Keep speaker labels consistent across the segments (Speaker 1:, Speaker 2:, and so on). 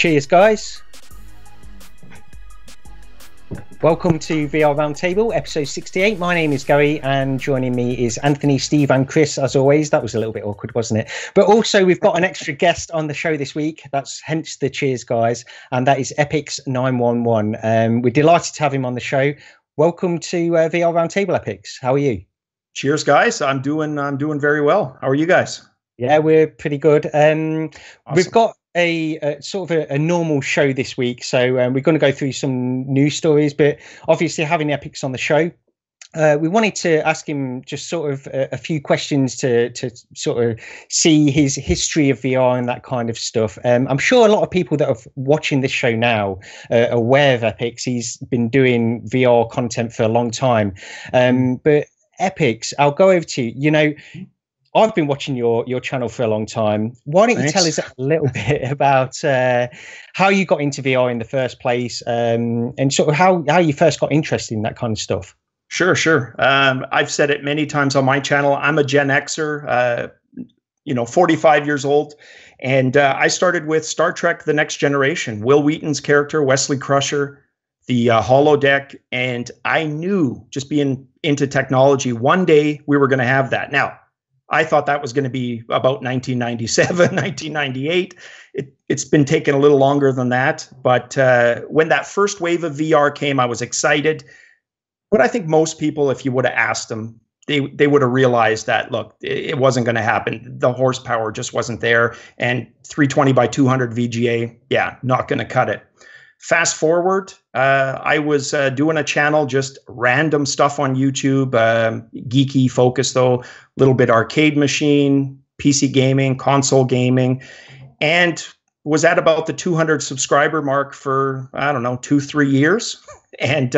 Speaker 1: Cheers, guys. Welcome to VR Roundtable, episode 68. My name is Gary, and joining me is Anthony, Steve, and Chris, as always. That was a little bit awkward, wasn't it? But also, we've got an extra guest on the show this week. That's hence the cheers, guys. And that is Epyx911. We're delighted to have him on the show. Welcome to VR Roundtable, Epyx. How are you?
Speaker 2: Cheers, guys. I'm doing very well. How are you guys?
Speaker 1: Yeah, we're pretty good.
Speaker 2: Awesome.
Speaker 1: We've got a sort of a normal show this week, so we're going to go through some news stories, but obviously having Epyx on the show, we wanted to ask him just sort of a few questions to sort of see his history of VR and that kind of stuff. I'm sure a lot of people that are watching this show now are aware of Epyx. He's been doing VR content for a long time, but Epyx, I'll go over to you. You know, I've been watching your channel for a long time. Why don't you tell us a little bit about how you got into VR in the first place, and sort of how you first got interested in that kind of stuff?
Speaker 2: Sure. I've said it many times on my channel. I'm a Gen Xer, 45 years old. And I started with Star Trek: The Next Generation, Will Wheaton's character, Wesley Crusher, the holodeck. And I knew, just being into technology, one day we were going to have that. Now, I thought that was going to be about 1997, 1998. It's been taking a little longer than that. But when that first wave of VR came, I was excited. But I think most people, if you would have asked them, they would have realized that, look, it wasn't going to happen. The horsepower just wasn't there. And 320 by 200 VGA, yeah, not going to cut it. Fast forward, I was doing a channel, just random stuff on YouTube, geeky focus though, a little bit arcade machine, PC gaming, console gaming, and was at about the 200 subscriber mark for, I don't know, 2-3 years, and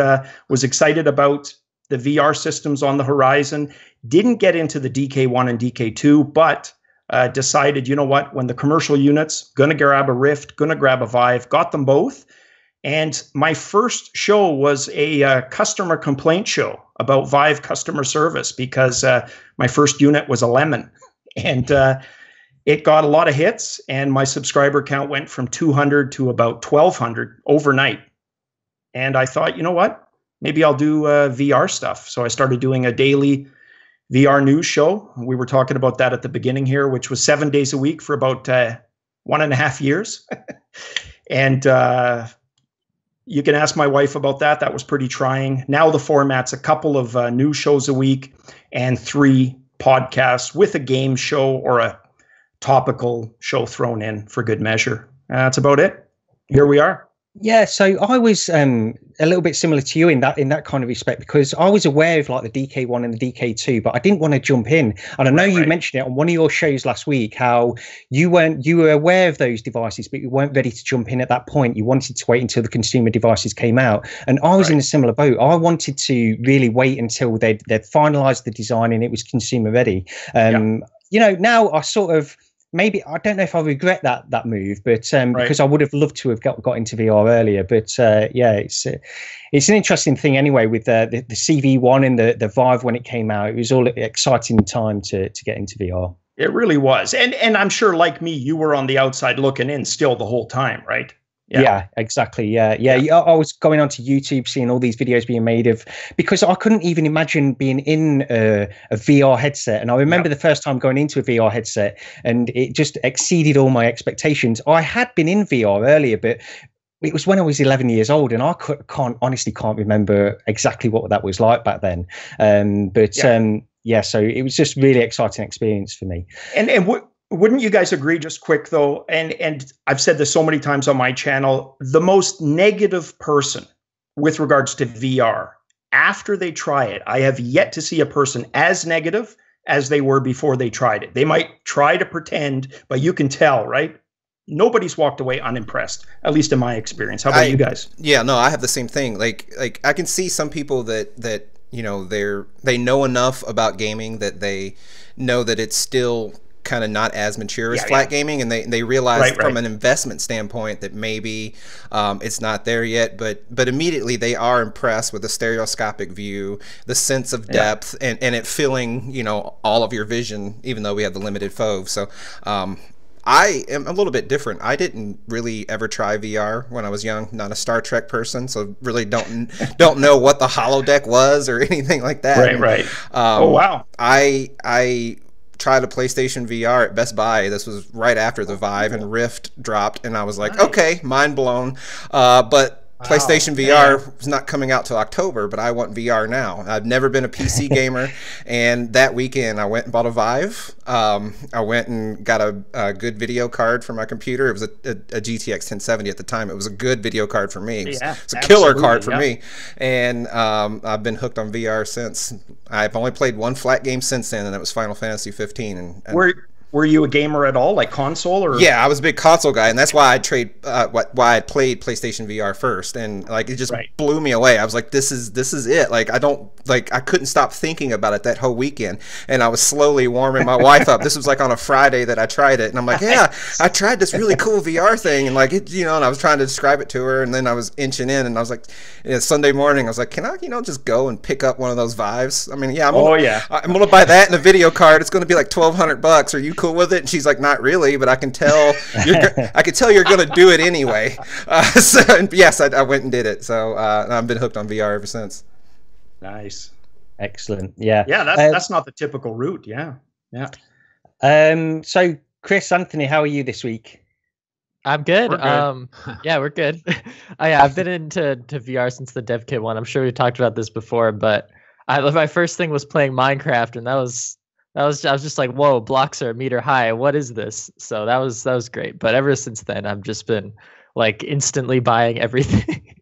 Speaker 2: was excited about the VR systems on the horizon. Didn't get into the DK1 and DK2, but decided, you know what, when the commercial units, gonna grab a Rift, gonna grab a Vive, got them both. And my first show was a customer complaint show about Vive customer service, because my first unit was a Lemon, and it got a lot of hits, and my subscriber count went from 200 to about 1,200 overnight. And I thought, you know what, maybe I'll do VR stuff. So I started doing a daily VR news show. We were talking about that at the beginning here, which was 7 days a week for about 1.5 years. And you can ask my wife about that. That was pretty trying. Now the format's a couple of news shows a week and 3 podcasts with a game show or a topical show thrown in for good measure. That's about it. Here we are.
Speaker 1: Yeah, so I was a little bit similar to you in that kind of respect, because I was aware of like the DK1 and the DK2, but I didn't want to jump in. And I know you mentioned it on one of your shows last week, how you were aware of those devices, but you weren't ready to jump in at that point. You wanted to wait until the consumer devices came out. And I was in a similar boat. I wanted to really wait until they'd finalized the design and it was consumer ready. You know, now I sort of, maybe, I don't know if I regret that move, but because I would have loved to have got into VR earlier. But yeah, it's an interesting thing anyway with the CV1 and the Vive when it came out. It was all an exciting time to get into VR.
Speaker 2: It really was. And I'm sure, like me, you were on the outside looking in still the whole time, right?
Speaker 1: Yeah, exactly. Yeah. I was going onto YouTube, seeing all these videos being made of, because I couldn't even imagine being in a VR headset. And I remember the first time going into a VR headset, and it just exceeded all my expectations. I had been in VR earlier, but it was when I was 11 years old, and I honestly can't remember exactly what that was like back then. So it was just really exciting experience for me.
Speaker 2: And wouldn't you guys agree, just quick though, and I've said this so many times on my channel, the most negative person with regards to VR, after they try it, I have yet to see a person as negative as they were before they tried it. They might try to pretend, but you can tell, right? Nobody's walked away unimpressed, at least in my experience. How about you guys?
Speaker 3: Yeah, no, I have the same thing. Like I can see some people that you know, they know enough about gaming that they know that it's still kind of not as mature as flat gaming, and they realize from an investment standpoint that maybe it's not there yet, but immediately they are impressed with the stereoscopic view, the sense of depth, and it filling, you know, all of your vision, even though we have the limited FOV. So I am a little bit different. I didn't really ever try VR when I was young. Not a Star Trek person, so really don't know what the holodeck was or anything like that.
Speaker 2: Right. Oh wow.
Speaker 3: I tried a PlayStation VR at Best Buy. This was right after the Vive and Rift dropped, and I was like, okay, mind blown. But PlayStation VR is not coming out till October, but I want VR now. I've never been a PC gamer, and that weekend I went and bought a Vive. I went and got a good video card for my computer. It was a GTX 1070 at the time. It was a good video card for me. It was a killer card for me, and I've been hooked on VR since. I've only played one flat game since then, and that was Final Fantasy 15. And
Speaker 2: were you a gamer at all, like console or?
Speaker 3: Yeah, I was a big console guy, and that's why I why I played PlayStation VR first, and like it just blew me away. I was like, this is it. Like I couldn't stop thinking about it that whole weekend, and I was slowly warming my wife up. This was like on a Friday that I tried it, and I'm like, yeah, I tried this really cool VR thing, and like it, and I was trying to describe it to her, and then I was inching in, and I was like, Sunday morning, I was like, can I, just go and pick up one of those Vives? I mean, yeah, I'm gonna buy that and a video card. It's gonna be like $1,200. Are you cool with it? And she's like, not really, but I can tell you're gonna do it anyway. So yes, I went and did it. So I've been hooked on VR ever since.
Speaker 2: Nice,
Speaker 1: excellent. Yeah,
Speaker 2: that's not the typical route. Yeah.
Speaker 1: So Chris, Anthony, how are you this week?
Speaker 4: I'm good. Yeah, we're good. I've been into VR since the dev kit one. I'm sure we talked about this before, but my first thing was playing Minecraft, and I was just like, whoa, blocks are a meter high. What is this? So that was great. But ever since then, I've just been like instantly buying everything.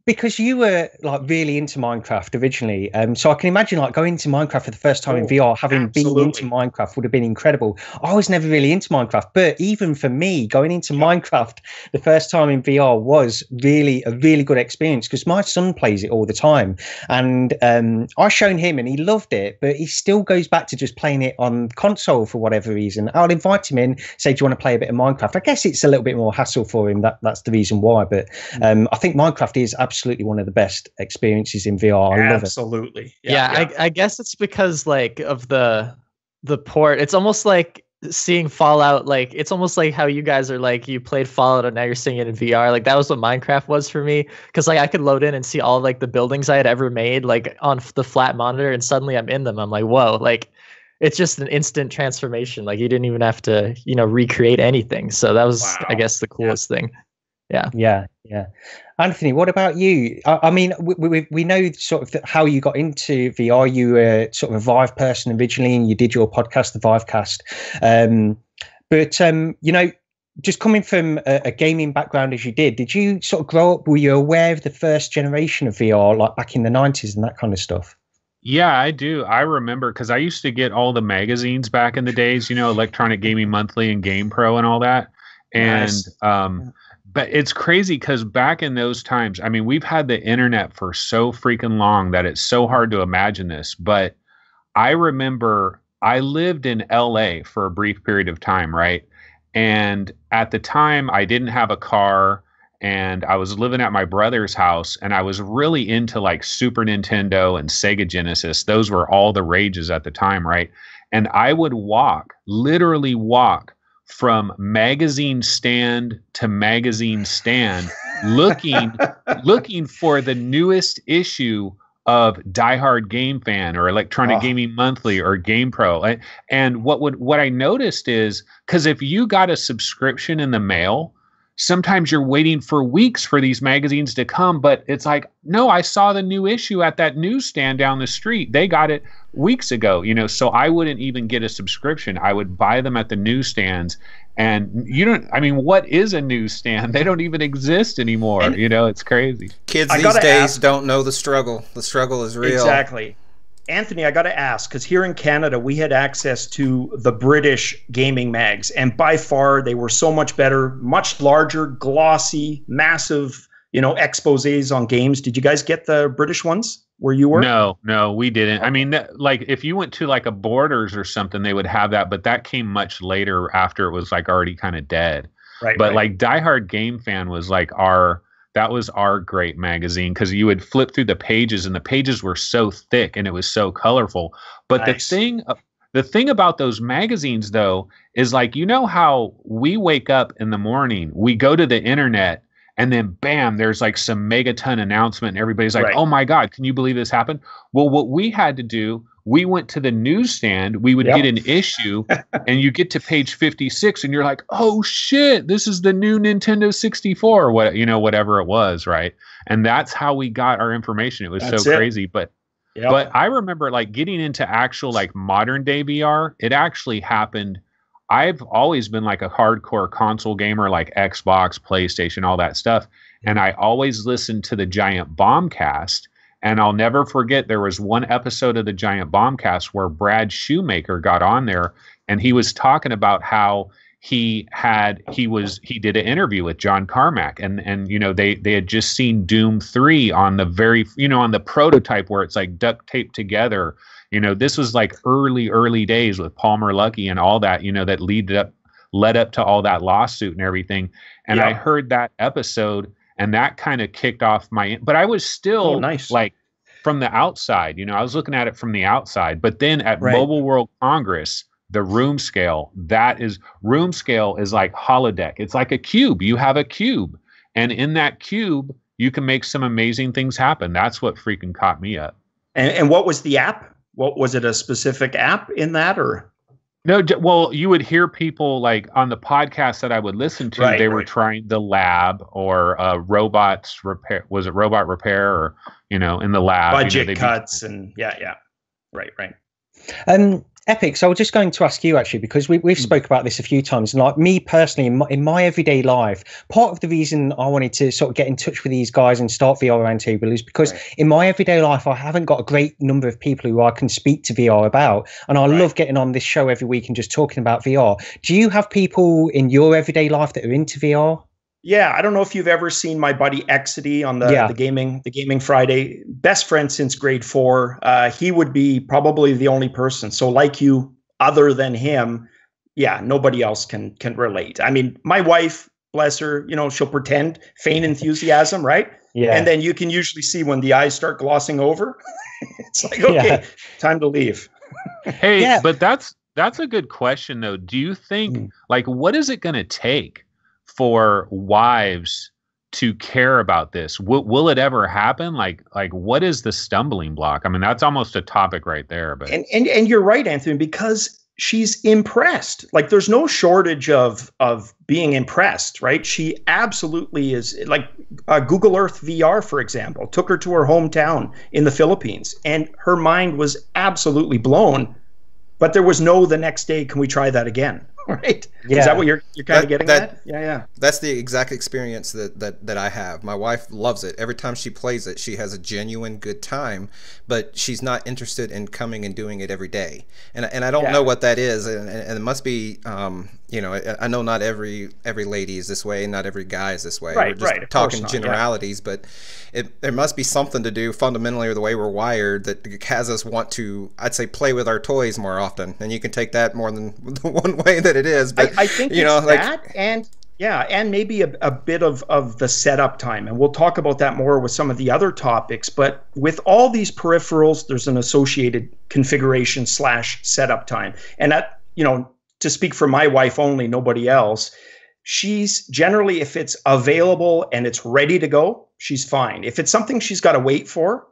Speaker 1: Because you were like really into Minecraft originally, so I can imagine like going into Minecraft for the first time in VR, having been into Minecraft would have been incredible. I was never really into Minecraft, but even for me, going into Minecraft the first time in VR was really a really good experience because my son plays it all the time, and I shown him and he loved it, but he still goes back to just playing it on console for whatever reason. I'll invite him in, say, do you want to play a bit of Minecraft? I guess it's a little bit more hassle for him. That's the reason why, but I think Minecraft is absolutely one of the best experiences in VR. I love it.
Speaker 2: Absolutely.
Speaker 4: I guess it's because like of the port. It's almost like seeing Fallout. Like it's almost like how you guys are like you played Fallout and now you're seeing it in VR. Like that was what Minecraft was for me, because like I could load in and see all like the buildings I had ever made like on the flat monitor, and suddenly I'm in them. I'm like, whoa, like it's just an instant transformation. Like you didn't even have to recreate anything. So that was I guess the coolest thing. Yeah.
Speaker 1: Anthony, what about you? I mean, we know sort of how you got into VR. You were sort of a Vive person originally, and you did your podcast, the Vivecast. But just coming from a gaming background as you did you sort of grow up? Were you aware of the first generation of VR, like back in the 90s and that kind of stuff?
Speaker 5: Yeah, I do. I remember because I used to get all the magazines back in the days, Electronic Gaming Monthly and Game Pro and all that. And
Speaker 2: Nice.
Speaker 5: But it's crazy because back in those times, I mean, we've had the internet for so freaking long that it's so hard to imagine this. But I remember I lived in LA for a brief period of time, right? And at the time, I didn't have a car, and I was living at my brother's house, and I was really into like Super Nintendo and Sega Genesis. Those were all the rages at the time, right? And I would literally walk from magazine stand to magazine stand looking for the newest issue of Die Hard Game Fan or Electronic Gaming Monthly or Game Pro. And what I noticed is, because if you got a subscription in the mail, sometimes you're waiting for weeks for these magazines to come, but it's like, no, I saw the new issue at that newsstand down the street. They got it weeks ago, so I wouldn't even get a subscription. I would buy them at the newsstands. And what is a newsstand? They don't even exist anymore. It's crazy.
Speaker 3: Kids these days don't know the struggle. The struggle is real.
Speaker 2: Exactly. Anthony, I got to ask, because here in Canada, we had access to the British gaming mags, and by far they were so much better, much larger, glossy, massive, exposés on games. Did you guys get the British ones where you were?
Speaker 5: No, we didn't. I mean, like if you went to like a Borders or something, they would have that, but that came much later after it was like already kind of dead.
Speaker 2: Right.
Speaker 5: But like Die Hard Game Fan was like that was our great magazine, because you would flip through the pages and the pages were so thick and it was so colorful. But
Speaker 2: Nice.
Speaker 5: The thing about those magazines, though, is like, you know how we wake up in the morning, we go to the internet, and then bam, there's like some megaton announcement, and everybody's like, oh my God, can you believe this happened? Well, what we had to do, we went to the newsstand, we would get an issue, and you get to page 56, and you're like, oh shit, this is the new Nintendo 64, or what, you know, whatever it was, right? And that's how we got our information. It was so crazy, but I remember like getting into actual like modern day VR. It actually happened. I've always been like a hardcore console gamer, like Xbox, PlayStation, all that stuff. And I always listened to the Giant Bombcast. And I'll never forget, there was one episode of the Giant Bombcast where Brad Shoemaker got on there, and he was talking about how he did an interview with John Carmack, and you know, they had just seen Doom 3 on the very, you know, on the prototype where it's like duct taped together. You know, this was like early days with Palmer Luckey and all that, you know, that led up to all that lawsuit and everything. And I heard that episode, and that kind of kicked off but I was still like from the outside, you know, I was looking at it from the outside. But then at Mobile World Congress, the room scale is like holodeck. It's like a cube. You have a cube, and in that cube, you can make some amazing things happen. That's what freaking caught me up.
Speaker 2: And what was the app? What was it? A specific app in that, or?
Speaker 5: No, well, you would hear people like on the podcast that I would listen to, they were trying the lab or robots repair. Was it robot repair, or, you know, in the lab?
Speaker 2: Budget,
Speaker 5: you know,
Speaker 2: cuts and right.
Speaker 1: Epyx, I was just going to ask you actually, because we've spoke about this a few times, and like me personally, in my everyday life, part of the reason I wanted to sort of get in touch with these guys and start VR Roundtable is because in my everyday life, I haven't got a great number of people who I can speak to VR about, and I love getting on this show every week and just talking about VR. Do you have people in your everyday life that are into VR?
Speaker 2: Yeah, I don't know if you've ever seen my buddy Exidy on the Gaming Friday. Best friend since grade 4. He would be probably the only person. So like you, other than him, nobody else can relate. I mean, my wife, bless her, you know, she'll feign enthusiasm, right? Yeah. And then you can usually see when the eyes start glossing over. It's like, okay, time to leave.
Speaker 5: Hey, but that's a good question though. Do you think like what is it going to take for wives to care about this? Will it ever happen? Like what is the stumbling block? I mean, that's almost a topic right there. But
Speaker 2: and you're right, Anthony, because she's impressed. Like there's no shortage of being impressed, right? She absolutely is. Like Google Earth VR, for example, took her to her hometown in the Philippines, and her mind was absolutely blown. But there was no the next day, can we try that again? Right? Yeah. Is that what you're kind of getting at? Yeah.
Speaker 3: That's the exact experience that I have. My wife loves it. Every time she plays it, she has a genuine good time, but she's not interested in coming and doing it every day. And I don't know what that is. And it must be, you know, I know not every lady is this way, not every guy is this way. We're just talking generalities, but there must be something to do fundamentally with the way we're wired that has us want to, I'd say, play with our toys more often. And you can take that more than the one way that it is. But
Speaker 2: I think you know, it's that, and maybe a bit of the setup time, and we'll talk about that more with some of the other topics. But with all these peripherals, there's an associated configuration / setup time, and that, you know, to speak for my wife only, nobody else. She's generally, if it's available and it's ready to go, she's fine. If it's something she's got to wait for,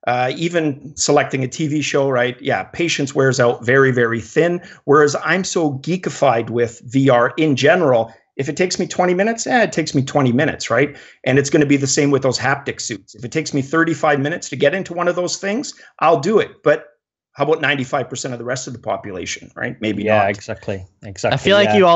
Speaker 2: even selecting a TV show, right? Yeah, patience wears out very, very thin. Whereas I'm so geekified with VR in general, if it takes me 20 minutes, it takes me 20 minutes, right? And it's going to be the same with those haptic suits. If it takes me 35 minutes to get into one of those things, I'll do it. But how about 95% of the rest of the population, right? Maybe not.
Speaker 1: Yeah, exactly.
Speaker 4: I feel like you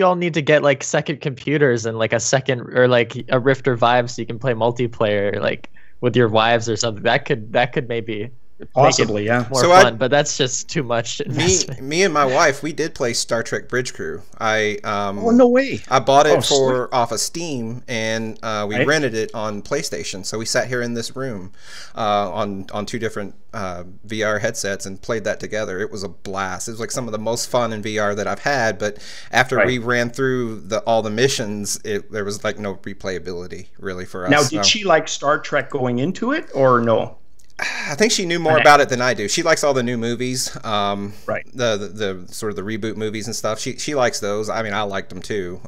Speaker 4: all need to get like second computers and like a second or like a Rift or Vive so you can play multiplayer like with your wives or something. That could maybe
Speaker 2: possibly
Speaker 4: more fun, but that's just too much investment.
Speaker 3: Me and my wife, we did play Star Trek Bridge Crew.
Speaker 2: Oh, no way.
Speaker 3: I bought it off of Steam, and we rented it on PlayStation. So we sat here in this room on 2 different VR headsets and played that together. It was a blast. It was like some of the most fun in VR that I've had. But after we ran through all the missions, there was like no replayability really for us.
Speaker 2: Now, did she like Star Trek going into it or no?
Speaker 3: I think she knew more about it than I do. She likes all the new movies,
Speaker 2: right?
Speaker 3: The sort of the reboot movies and stuff. She likes those. I mean, I liked them too.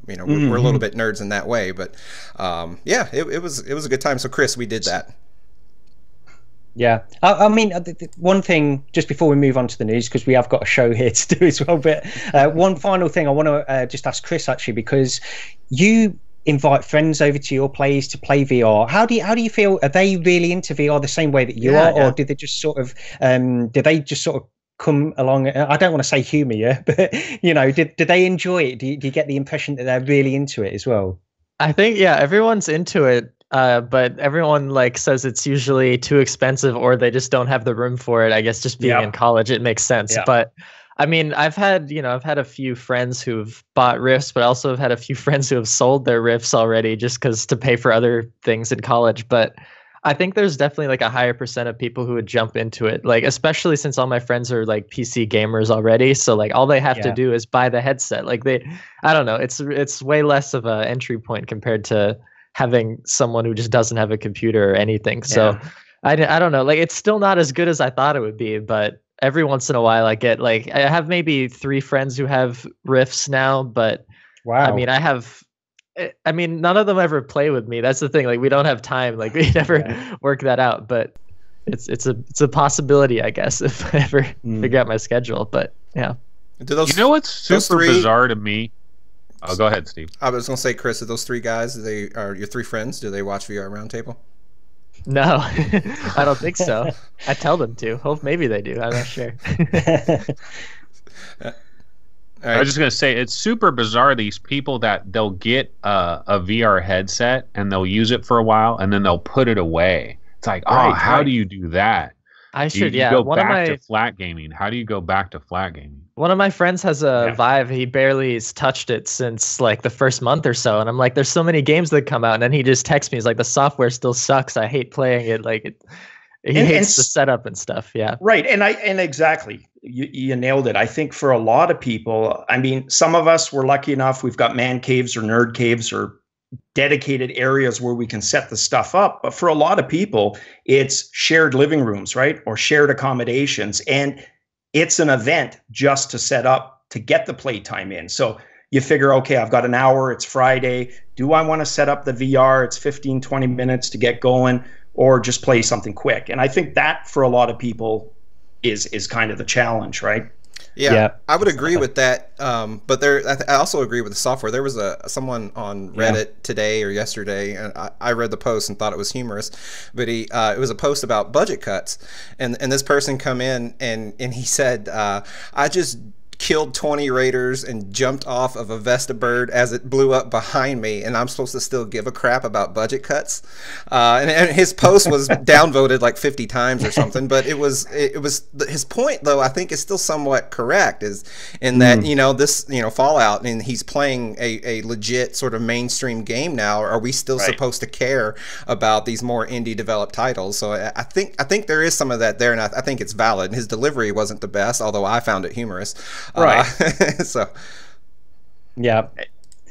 Speaker 3: You know, we're a little bit nerds in that way, but yeah, it was a good time. So, Chris, we did that.
Speaker 1: Yeah, I mean, one thing just before we move on to the news, because we have got a show here to do as well. But one final thing I want to just ask Chris, actually, because you invite friends over to your place to play VR. How do you feel? Are they really into VR the same way that you are, or did they just sort of come along? I don't want to say humor you, but you know, did they enjoy it? Do you get the impression that they're really into it as well?
Speaker 4: I think everyone's into it. But everyone like says it's usually too expensive, or they just don't have the room for it. I guess just being in college, it makes sense. But I mean, I've had a few friends who've bought Rifts, but I also have had a few friends who have sold their Rifts already just because to pay for other things in college. But I think there's definitely like a higher percent of people who would jump into it, like especially since all my friends are like PC gamers already. So like all they have to do is buy the headset. Like I don't know, it's way less of a entry point compared to having someone who just doesn't have a computer or anything. So I don't know, like it's still not as good as I thought it would be, but every once in a while I get like, I have maybe 3 friends who have Rifts now, but I mean, none of them ever play with me. That's the thing. Like we don't have time. Like we never work that out, but it's a possibility, I guess, if I ever figure out my schedule. But yeah.
Speaker 5: You know what's super bizarre to me? Oh, go ahead, Steve.
Speaker 3: I was going to say, Chris, are those 3 guys, they are your 3 friends? Do they watch VR Roundtable?
Speaker 4: No, I don't think so. I tell them to. Hope maybe they do. I'm not sure.
Speaker 5: I was just going to say, it's super bizarre, these people that they'll get a VR headset and they'll use it for a while and then they'll put it away. It's like, how do you do that?
Speaker 4: I should,
Speaker 5: you go back to flat gaming. How do you go back to flat gaming?
Speaker 4: One of my friends has a Vive. He barely has touched it since like the first month or so. And I'm like, there's so many games that come out. And then he just texts me. He's like, the software still sucks. I hate playing it. Like he hates the setup and stuff. Yeah.
Speaker 2: Right. And exactly. You nailed it. I think for a lot of people, I mean, some of us were lucky enough. We've got man caves or nerd caves or dedicated areas where we can set the stuff up. But for a lot of people, it's shared living rooms, right? Or shared accommodations. And it's an event just to set up, to get the playtime in. So you figure, okay, I've got an hour, it's Friday. Do I want to set up the VR? It's 15, 20 minutes to get going, or just play something quick. And I think that for a lot of people is kind of the challenge, right?
Speaker 3: Yeah, I would agree with that. But I also agree with the software. There was someone on Reddit today or yesterday, and I read the post and thought it was humorous, but it was a post about budget cuts, and this person come in and he said, I just killed 20 raiders and jumped off of a Vesta bird as it blew up behind me, and I'm supposed to still give a crap about budget cuts. And his post was downvoted like 50 times or something, but it was his point, though, I think is still somewhat correct, is in that this Fallout, and he's playing a legit sort of mainstream game now. Are we still supposed to care about these more indie developed titles? So I think there is some of that there, and I think it's valid. His delivery wasn't the best, although I found it humorous.
Speaker 2: Right.
Speaker 3: So,
Speaker 1: yeah,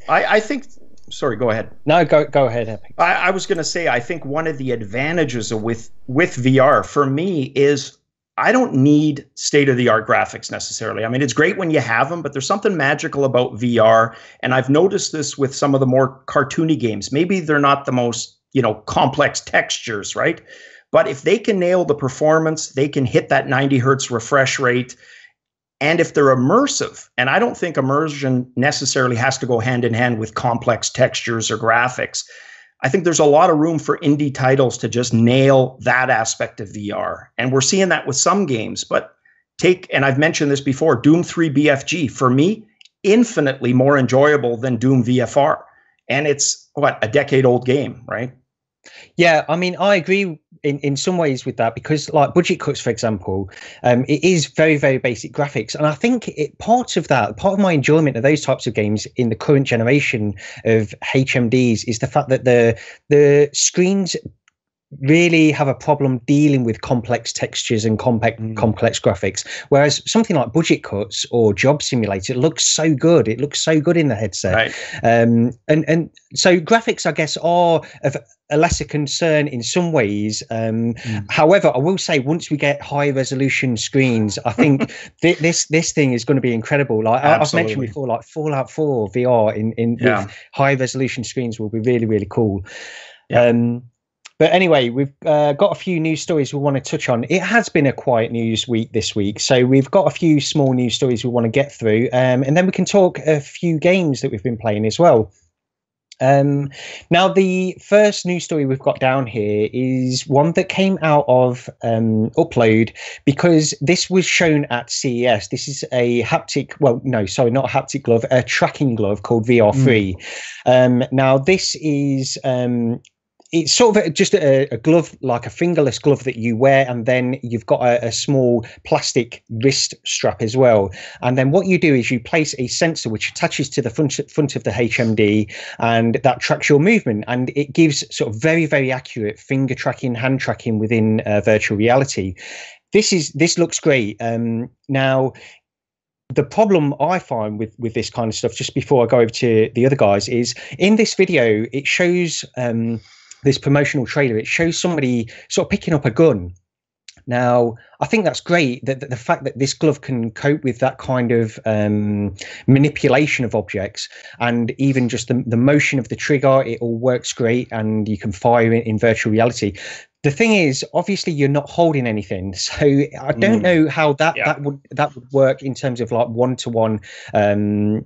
Speaker 2: I think. Sorry, go ahead.
Speaker 1: No, go ahead, Epyx.
Speaker 2: I was going to say, I think one of the advantages with VR for me is I don't need state-of-the-art graphics necessarily. I mean, it's great when you have them, but there's something magical about VR, and I've noticed this with some of the more cartoony games. Maybe they're not the most complex textures, right? But if they can nail the performance, they can hit that 90 hertz refresh rate. And if they're immersive, and I don't think immersion necessarily has to go hand in hand with complex textures or graphics, I think there's a lot of room for indie titles to just nail that aspect of VR. And we're seeing that with some games. But and I've mentioned this before, Doom 3 BFG, for me, infinitely more enjoyable than Doom VFR. And it's, a decade-old game, right?
Speaker 1: Yeah, I mean, I agree in some ways with that, because like budget cuts, for example, it is very, very basic graphics. And I think part of my enjoyment of those types of games in the current generation of HMDs is the fact that the screens really have a problem dealing with complex textures and complex graphics, whereas something like Budget Cuts or Job Simulator looks so good. It looks so good in the headset.
Speaker 2: Right.
Speaker 1: And so graphics, I guess, are of a lesser concern in some ways. However, I will say, once we get high resolution screens, I think this thing is going to be incredible. Like I've mentioned before, like Fallout 4 VR with high resolution screens will be really, really cool. But anyway, we've got a few news stories we want to touch on. It has been a quiet news week this week, so we've got a few small news stories we want to get through, and then we can talk a few games that we've been playing as well. Now, the first news story we've got down here is one that came out of Upload, because this was shown at CES. This is a haptic, well, no, sorry, not a haptic glove, a tracking glove called VRFree. Now, this is... it's sort of just a glove, like a fingerless glove that you wear, and then you've got a small plastic wrist strap as well. And then what you do is you place a sensor which attaches to the front of the HMD, and that tracks your movement, and it gives sort of very, very accurate finger tracking, hand tracking within virtual reality. This looks great. Now, the problem I find with this kind of stuff, just before I go over to the other guys, is in this video it shows this promotional trailer, it shows somebody sort of picking up a gun. Now, I think that's great, that the fact that this glove can cope with that kind of manipulation of objects, and even just the motion of the trigger, it all works great, and you can fire in virtual reality. The thing is, obviously, you're not holding anything, so I don't know how that would work in terms of like one-to-one,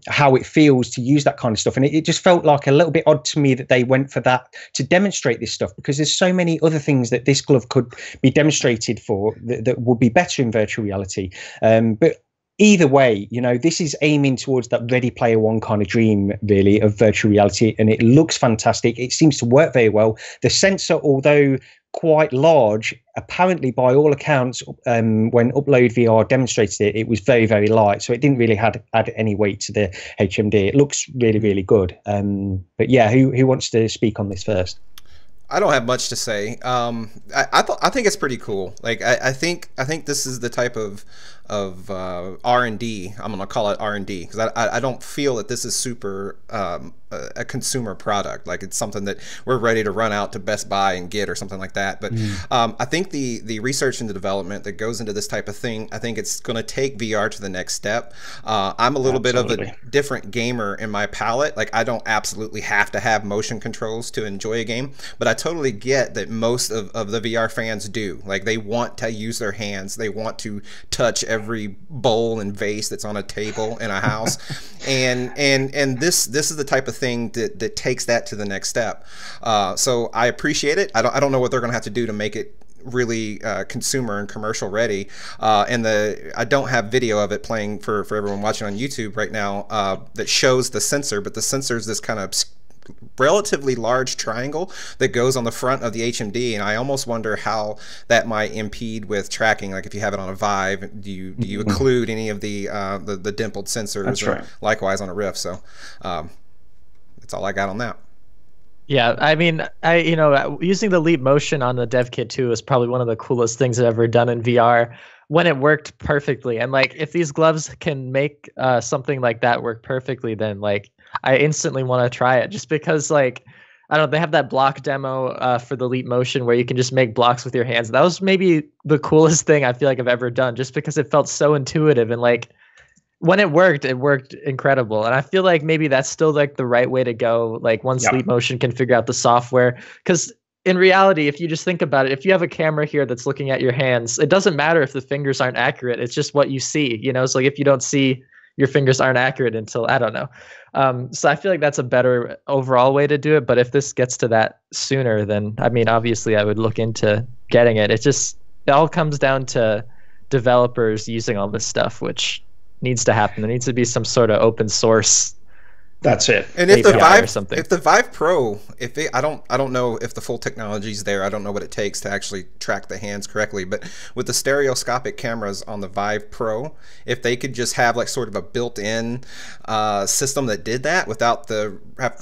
Speaker 1: how it feels to use that kind of stuff. And it just felt like a little bit odd to me that they went for that to demonstrate this stuff, because there's so many other things that this glove could be demonstrated for that would be better in virtual reality. But either way, you know, this is aiming towards that Ready Player One kind of dream, really, of virtual reality, and it looks fantastic. It seems to work very well. The sensor, although quite large, apparently by all accounts, when Upload VR demonstrated it, it was very, very light, so it didn't really add any weight to the HMD. It looks really, really good. But yeah, who wants to speak on this first?
Speaker 3: I don't have much to say. I think it's pretty cool. Like I think this is the type of R&D. I'm gonna call it R&D, because I don't feel that this is super a consumer product. Like it's something that we're ready to run out to Best Buy and get, or something like that. But I think the research and the development that goes into this type of thing, I think it's going to take VR to the next step. I'm a little bit of a different gamer in my palette. Like I don't absolutely have to have motion controls to enjoy a game, but I totally get that most of the VR fans do. Like they want to use their hands, they want to touch every bowl and vase that's on a table in a house, and this is the type of thing that takes that to the next step. So I appreciate it. I don't know what they're going to have to do to make it really consumer and commercial ready. And I don't have video of it playing for everyone watching on YouTube right now that shows the sensor, but the sensor is this kind of relatively large triangle that goes on the front of the HMD, and I almost wonder how that might impede with tracking. Like if you have it on a Vive, do you include any of the dimpled sensors?
Speaker 2: That's right.
Speaker 3: Likewise on a Rift. So that's all I got on that.
Speaker 4: Yeah, I mean, using the Leap Motion on the dev kit too is probably one of the coolest things I've ever done in VR, when it worked perfectly. And like, if these gloves can make something like that work perfectly, then like I instantly want to try it, just because like, I don't know, they have that block demo for the Leap Motion where you can just make blocks with your hands. That was maybe the coolest thing I feel like I've ever done, just because it felt so intuitive, and like when it worked incredible. And I feel like maybe that's still like the right way to go, like once Leap Motion can figure out the software. Because in reality, if you just think about it, if you have a camera here that's looking at your hands, it doesn't matter if the fingers aren't accurate. It's just what you see, you know? So like if you don't see, your fingers aren't accurate until, I don't know. So I feel like that's a better overall way to do it. But if this gets to that sooner, then I mean, obviously I would look into getting it. It all comes down to developers using all this stuff, which needs to happen. There needs to be some sort of open source
Speaker 2: That's it.
Speaker 3: And if the Vive
Speaker 4: or something.
Speaker 3: if the Vive Pro, I don't know if the full technology is there. I don't know what it takes to actually track the hands correctly. But with the stereoscopic cameras on the Vive Pro, if they could just have like sort of a built-in system that did that without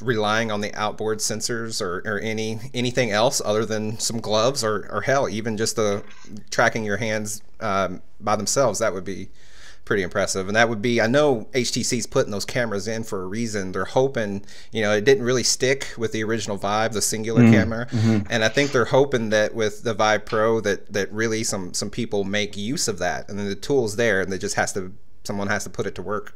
Speaker 3: relying on the outboard sensors or anything else other than some gloves or hell, even just the tracking your hands by themselves, that would be pretty impressive. And that would be, I know HTC's putting those cameras in for a reason. They're hoping, it didn't really stick with the original Vive, the singular camera. And I think they're hoping that with the Vive Pro that really some people make use of that. And then the tool's there, and someone has to put it to work.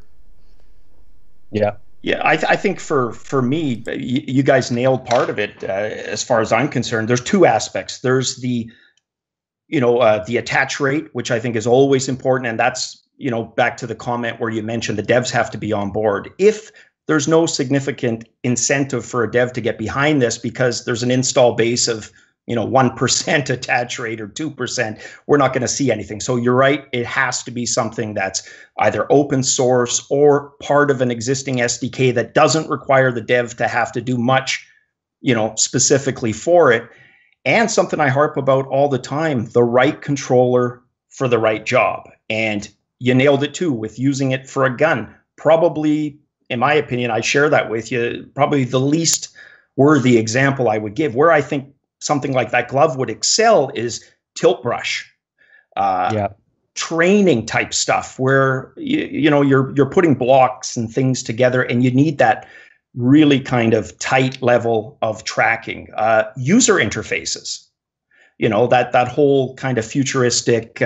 Speaker 1: Yeah.
Speaker 2: Yeah, I think for me, you guys nailed part of it. As far as I'm concerned, there's two aspects. There's the attach rate, which I think is always important, and that's back to the comment where you mentioned the devs have to be on board. If there's no significant incentive for a dev to get behind this because there's an install base of 1% attach rate or 2%, we're not going to see anything. So you're right, it has to be something that's either open source or part of an existing SDK that doesn't require the dev to have to do much, specifically for it. And something I harp about all the time, the right controller for the right job. And you nailed it too with using it for a gun. Probably, in my opinion, I share that with you, probably the least worthy example I would give. Where I think something like that glove would excel is tilt brush, training type stuff where you're putting blocks and things together, and you need that really kind of tight level of tracking. User interfaces, that whole kind of futuristic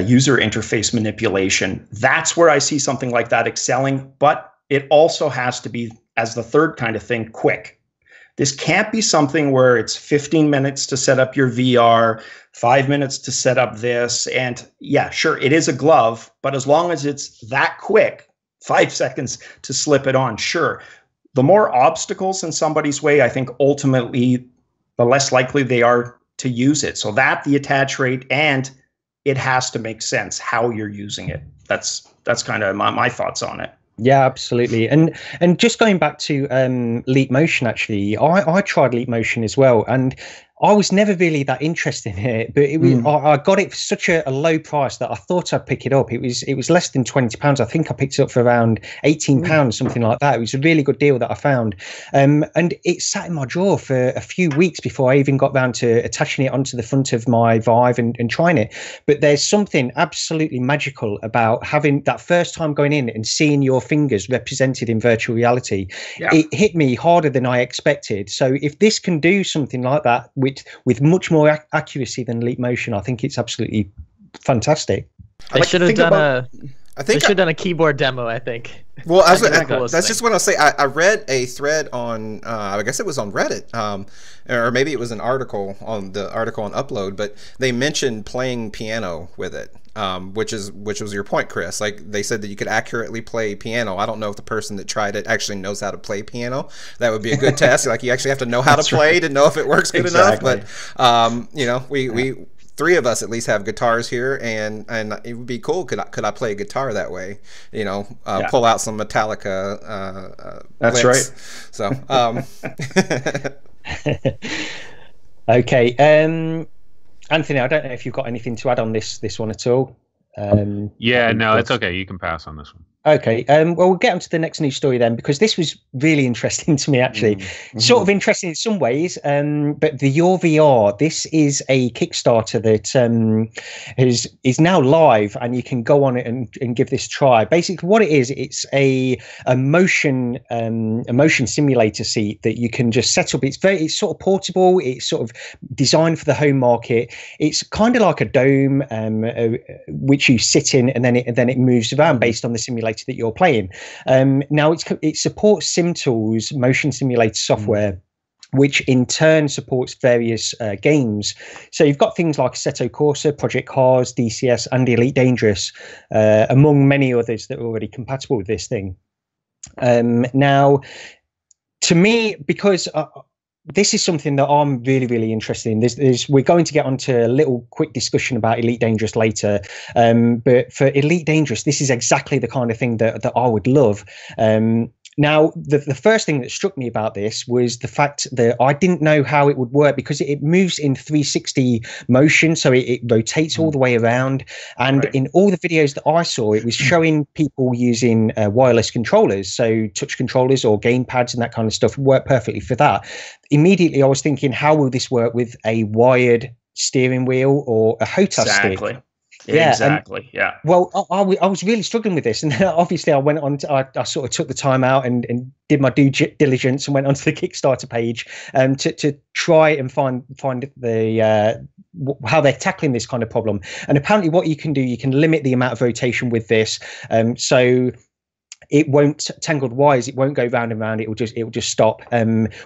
Speaker 2: user interface manipulation. That's where I see something like that excelling, but it also has to be, as the third kind of thing, quick. This can't be something where it's 15 minutes to set up your VR, 5 minutes to set up this. And yeah, sure, it is a glove, but as long as it's that quick, 5 seconds to slip it on, sure. The more obstacles in somebody's way, I think ultimately, the less likely they are to use it. So that, the attach rate, and it has to make sense how you're using it. That's kind of my thoughts on it.
Speaker 1: Yeah, absolutely. And just going back to Leap Motion, actually, I tried Leap Motion as well, and I was never really that interested in it, but it was, I got it for such a low price that I thought I'd pick it up. It was less than £20. I think I picked it up for around £18, something like that. It was a really good deal that I found. And it sat in my drawer for a few weeks before I even got round to attaching it onto the front of my Vive and trying it. But there's something absolutely magical about having that first time going in and seeing your fingers represented in virtual reality. Yeah. It hit me harder than I expected. So if this can do something like that, with much more accuracy than Leap Motion, I think it's absolutely fantastic.
Speaker 4: They should have done a keyboard demo, I think.
Speaker 3: Well, that's just what I'll say. I read a thread on, I guess it was on Reddit, or maybe it was an article on Upload, but they mentioned playing piano with it, which was your point, Chris. Like, they said that you could accurately play piano. I don't know if the person that tried it actually knows how to play piano. That would be a good test. Like, you actually have to know how to play to know if it works good enough. But we three of us at least have guitars here, and it would be cool. Could I play a guitar that way? Pull out some Metallica.
Speaker 2: That's
Speaker 3: licks.
Speaker 2: right.
Speaker 3: So,
Speaker 1: okay, Anthony, I don't know if you've got anything to add on this one at all.
Speaker 5: It's okay. You can pass on this one.
Speaker 1: Okay, well, we'll get on to the next news story then, because this was really interesting to me, actually. Sort of interesting in some ways, but the YawVR, this is a Kickstarter that is now live, and you can go on it and give this a try. Basically, what it is, it's a motion simulator seat that you can just set up. It's sort of portable. It's sort of designed for the home market. It's kind of like a dome, which you sit in, and then it moves around based on the simulator that you're playing. Now it supports SimTools motion simulator software, which in turn supports various games. So you've got things like Assetto Corsa, Project Cars, DCS, and Elite Dangerous, among many others that are already compatible with this thing. Now, to me, because this is something that I'm really, really interested in. We're going to get onto a little quick discussion about Elite Dangerous later. But for Elite Dangerous, this is exactly the kind of thing that I would love. Now, the first thing that struck me about this was the fact that I didn't know how it would work, because it moves in 360 motion, so it rotates all the way around. And in all the videos that I saw, it was showing people using wireless controllers, so touch controllers or game pads and that kind of stuff work perfectly for that. Immediately, I was thinking, how will this work with a wired steering wheel or a HOTAS stick?
Speaker 2: Yeah, exactly. Yeah.
Speaker 1: Well, I was really struggling with this, and then obviously I went on. I sort of took the time out and did my due diligence and went onto the Kickstarter page to try and find the how they're tackling this kind of problem. And apparently, what you can do, you can limit the amount of rotation with this, so it won't tangled wires. It won't go round and round. It will just stop,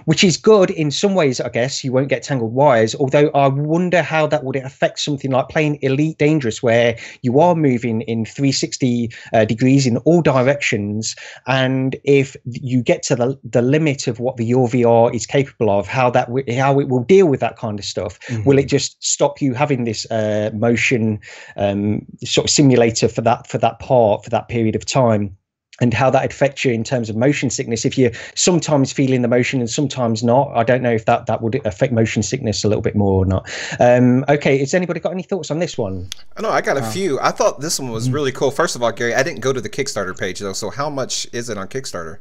Speaker 1: which is good in some ways, I guess. You won't get tangled wires. Although I wonder how that would affect something like playing Elite Dangerous, where you are moving in 360 degrees in all directions. And if you get to the limit of what the YawVR is capable of, how it will deal with that kind of stuff. Will it just stop you having this motion sort of simulator for that period of time? And how that affects you in terms of motion sickness, if you're sometimes feeling the motion and sometimes not. I don't know if that would affect motion sickness a little bit more or not. Okay, has anybody got any thoughts on this one?
Speaker 3: No, I got a few. I thought this one was really cool. First of all, Gary, I didn't go to the Kickstarter page though, so how much is it on Kickstarter?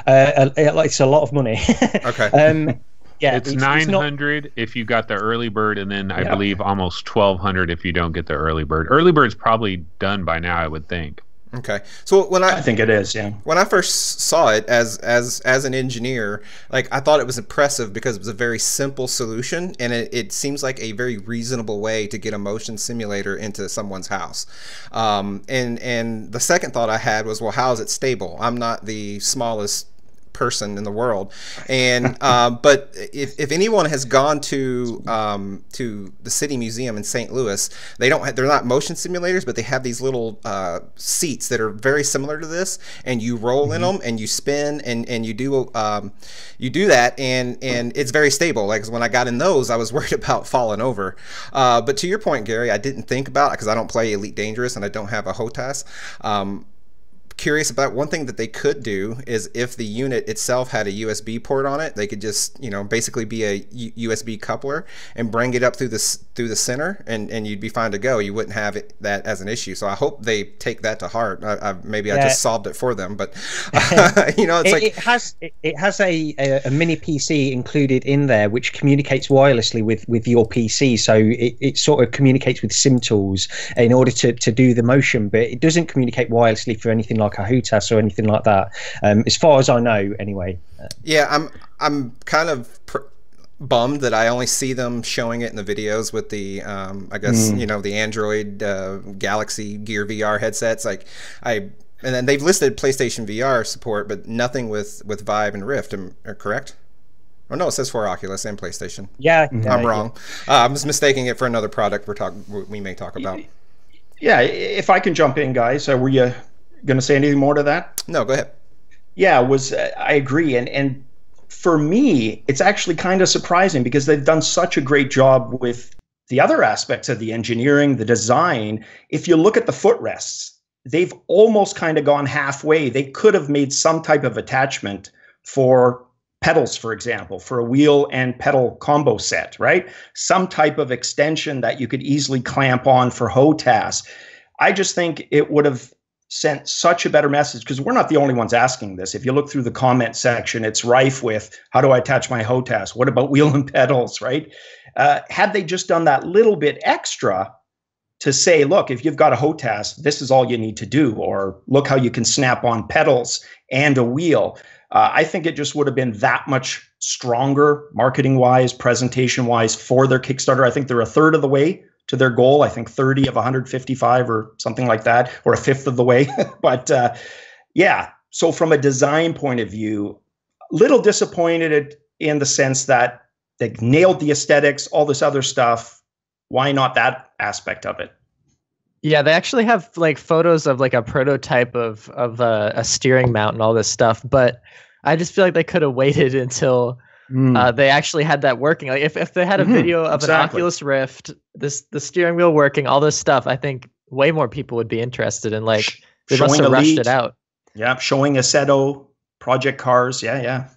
Speaker 1: It's a lot of money.
Speaker 3: Okay.
Speaker 5: Yeah, it's 900 if you got the early bird, and then I believe almost 1,200 if you don't get the early bird. Early bird's probably done by now, I would think.
Speaker 3: Okay, so when I
Speaker 2: think it is, when
Speaker 3: I first saw it as an engineer, like, I thought it was impressive because it was a very simple solution, and it seems like a very reasonable way to get a motion simulator into someone's house. And the second thought I had was, well, how is it stable? I'm not the smallest person in the world, and but if anyone has gone to the City Museum in St. Louis, they're not motion simulators, but they have these little seats that are very similar to this, and you roll in them and you spin and you do that, and it's very stable. Like, when I got in those, I was worried about falling over, but to your point, Gary, I didn't think about it because I don't play Elite Dangerous and I don't have a HOTAS. Curious about one thing that they could do is, if the unit itself had a USB port on it, they could just, basically be a USB coupler and bring it up through the center, and you'd be fine to go. You wouldn't have that as an issue. So I hope they take that to heart. Maybe I just solved it for them, but it's
Speaker 1: it has a mini PC included in there which communicates wirelessly with your PC. So it sort of communicates with SIM tools in order to do the motion, but it doesn't communicate wirelessly for anything like a HOTAS or anything like that, as far as I know, anyway.
Speaker 3: Yeah, I'm kind of bummed that I only see them showing it in the videos with the I guess the Android Galaxy Gear VR headsets. And then they've listed PlayStation VR support, but nothing with Vive and Rift. Correct? Oh no, it says for Oculus and PlayStation.
Speaker 1: Yeah,
Speaker 3: I'm wrong. I'm just mistaking it for another product we may talk about.
Speaker 2: Yeah, if I can jump in, guys, were you going to say anything more to that?
Speaker 3: No, go ahead.
Speaker 2: Yeah, I agree, and for me, it's actually kind of surprising because they've done such a great job with the other aspects of the engineering, the design. If you look at the footrests, they've almost kind of gone halfway. They could have made some type of attachment for pedals, for example, for a wheel and pedal combo set, right? Some type of extension that you could easily clamp on for HOTAS. I just think it would have sent such a better message, because we're not the only ones asking this. If you look through the comment section, it's rife with, how do I attach my HOTAS? What about wheel and pedals, right? Had they just done that little bit extra to say, look, if you've got a HOTAS, this is all you need to do, or look how you can snap on pedals and a wheel. I think it just would have been that much stronger marketing-wise, presentation-wise for their Kickstarter. I think they're a third of the way to their goal. I think 30 of 155 or something like that, or a fifth of the way. But so from a design point of view, little disappointed in the sense that they nailed the aesthetics, all this other stuff. Why not that aspect of it?
Speaker 4: Yeah, they actually have like photos of like a prototype of a steering mount and all this stuff, but I just feel like they could have waited until they actually had that working. Like if they had a video of an Oculus Rift, the steering wheel working, all this stuff, I think way more people would be interested in. Like, they must have rushed it out.
Speaker 2: Yeah, showing Assetto Project Cars.
Speaker 4: Yeah.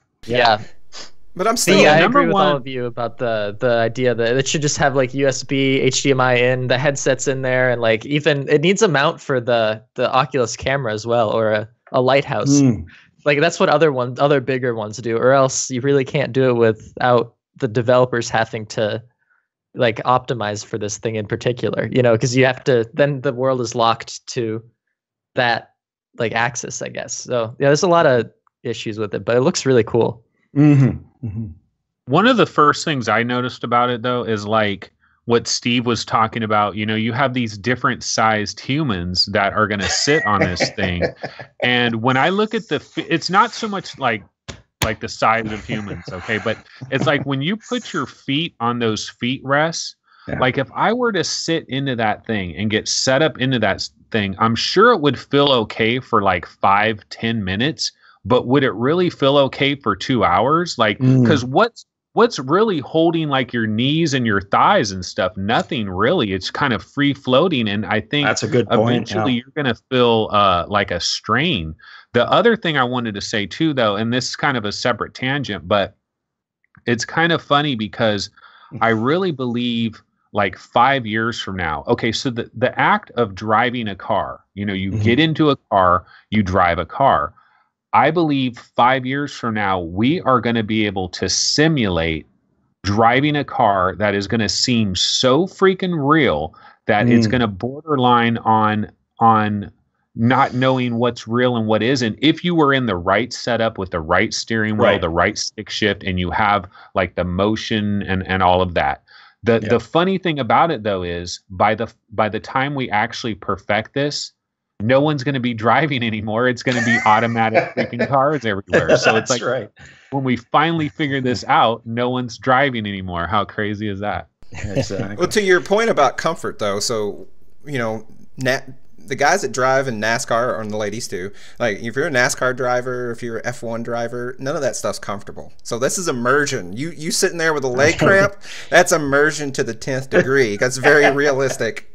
Speaker 3: But I'm still
Speaker 4: I agree with all of you about the idea that it should just have like USB, HDMI in, the headsets in there, and like even it needs a mount for the Oculus camera as well, or a lighthouse. Like that's what other bigger ones do, or else you really can't do it without the developers having to like optimize for this thing in particular, you know, because you have to, then the world is locked to that like axis, I guess. So yeah, there's a lot of issues with it, but it looks really cool.
Speaker 5: One of the first things I noticed about it though is like what Steve was talking about. You know, you have these different sized humans that are going to sit on this thing, and when I look at it's not so much like the size of humans, okay, but it's like when you put your feet on those feet rests, like if I were to sit into that thing and get set up into that thing, I'm sure it would feel okay for like 5-10 minutes, but would it really feel okay for 2 hours? Like, because what's really holding like your knees and your thighs and stuff? Nothing really. It's kind of free floating, and I think
Speaker 2: that's a good point.
Speaker 5: Eventually, you're going to feel like a strain. The other thing I wanted to say too, though, and this is kind of a separate tangent, but it's kind of funny because I really believe like 5 years from now. Okay, so the act of driving a car, you know, you get into a car, you drive a car. I believe 5 years from now, we are going to be able to simulate driving a car that is going to seem so freaking real that it's going to borderline on not knowing what's real and what isn't. If you were in the right setup with the right steering wheel, the right stick shift, and you have like the motion and all of that. The funny thing about it though is by the time we actually perfect this, no one's going to be driving anymore. It's going to be automatic freaking cars everywhere. So it's like when we finally figure this out, no one's driving anymore. How crazy is that?
Speaker 2: Exactly.
Speaker 3: Well, to your point about comfort, though, so, you know, the guys that drive in NASCAR, and the ladies too, like if you're a NASCAR driver, if you're an F1 driver, none of that stuff's comfortable. So this is immersion. You sitting there with a leg cramp, that's immersion to the 10th degree. That's very realistic.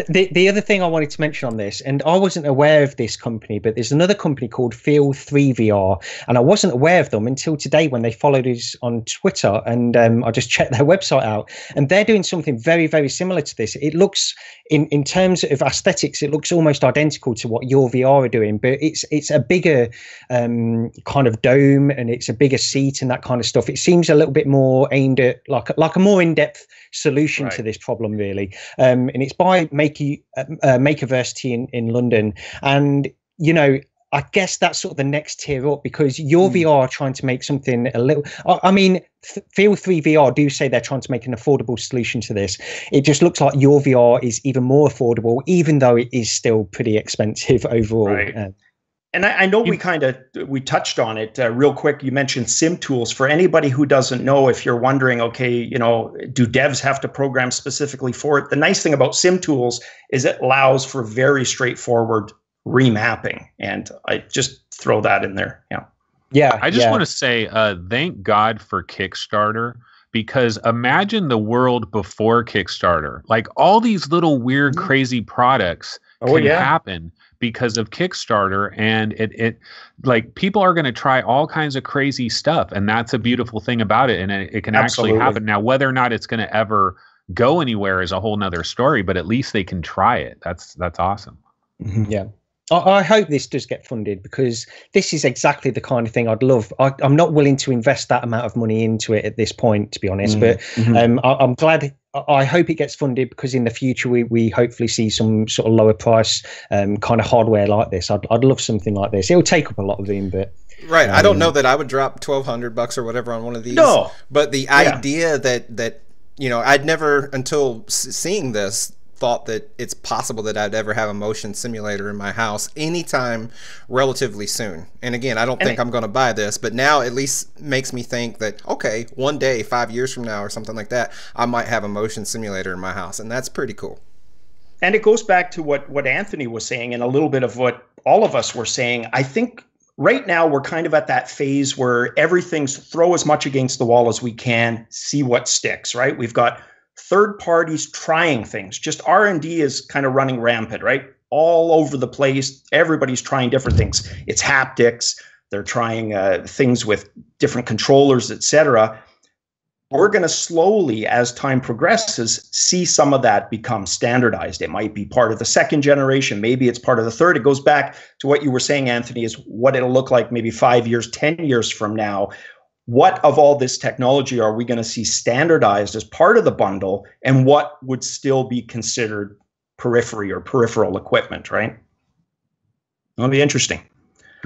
Speaker 1: The other thing I wanted to mention on this, and I wasn't aware of this company, but there's another company called Feel 3 VR, and I wasn't aware of them until today when they followed us on Twitter, and I just checked their website out, and they're doing something very, very similar to this. It looks, in terms of aesthetics, it looks almost identical to what YawVR are doing, but it's a bigger kind of dome, and it's a bigger seat and that kind of stuff. It seems a little bit more aimed at like a more in-depth solution to this problem, really. And it's by Makerversity in London. And, you know, I guess that's sort of the next tier up, because YawVR are trying to make something a little, I mean, Feel 3 VR do say they're trying to make an affordable solution to this. It just looks like YawVR is even more affordable, even though it is still pretty expensive overall.
Speaker 2: Right. And I know we touched on it real quick. You mentioned sim tools. For anybody who doesn't know, if you're wondering, okay, you know, do devs have to program specifically for it? The nice thing about sim tools is it allows for very straightforward remapping. And I just throw that in there. Yeah.
Speaker 5: I just want to say, thank God for Kickstarter, because imagine the world before Kickstarter. Like all these little weird, crazy products can happen because of Kickstarter, and it like people are going to try all kinds of crazy stuff, and that's a beautiful thing about it, and it can actually happen. Now, whether or not it's going to ever go anywhere is a whole nother story, but at least they can try it. That's awesome.
Speaker 1: Yeah. I hope this does get funded, because this is exactly the kind of thing I'd love. I'm not willing to invest that amount of money into it at this point, to be honest, but I'm glad. I hope it gets funded, because in the future we hopefully see some sort of lower price kind of hardware like this. I'd love something like this. It'll take up a lot of room, but
Speaker 3: right. I don't know that I would drop $1,200 or whatever on one of these. No, but the idea that you know, I'd never until seeing this thought that it's possible that I'd ever have a motion simulator in my house anytime relatively soon. And again, I don't think I'm going to buy this, but now at least makes me think that, okay, one day, 5 years from now or something like that, I might have a motion simulator in my house. And that's pretty cool.
Speaker 2: And it goes back to what Anthony was saying, and a little bit of what all of us were saying. I think right now we're kind of at that phase where everything's throw as much against the wall as we can, see what sticks, right? We've got third parties trying things. Just R&D is kind of running rampant, right? all over the place. Everybody's trying different things. It's haptics. They're trying things with different controllers, etc. We're going to slowly, as time progresses, see some of that become standardized. It might be part of the second generation. Maybe it's part of the third. It goes back to what you were saying, Anthony, is what it'll look like maybe 5 years, 10 years from now. What of all this technology are we going to see standardized as part of the bundle, and what would still be considered periphery or peripheral equipment, right? It'll be interesting.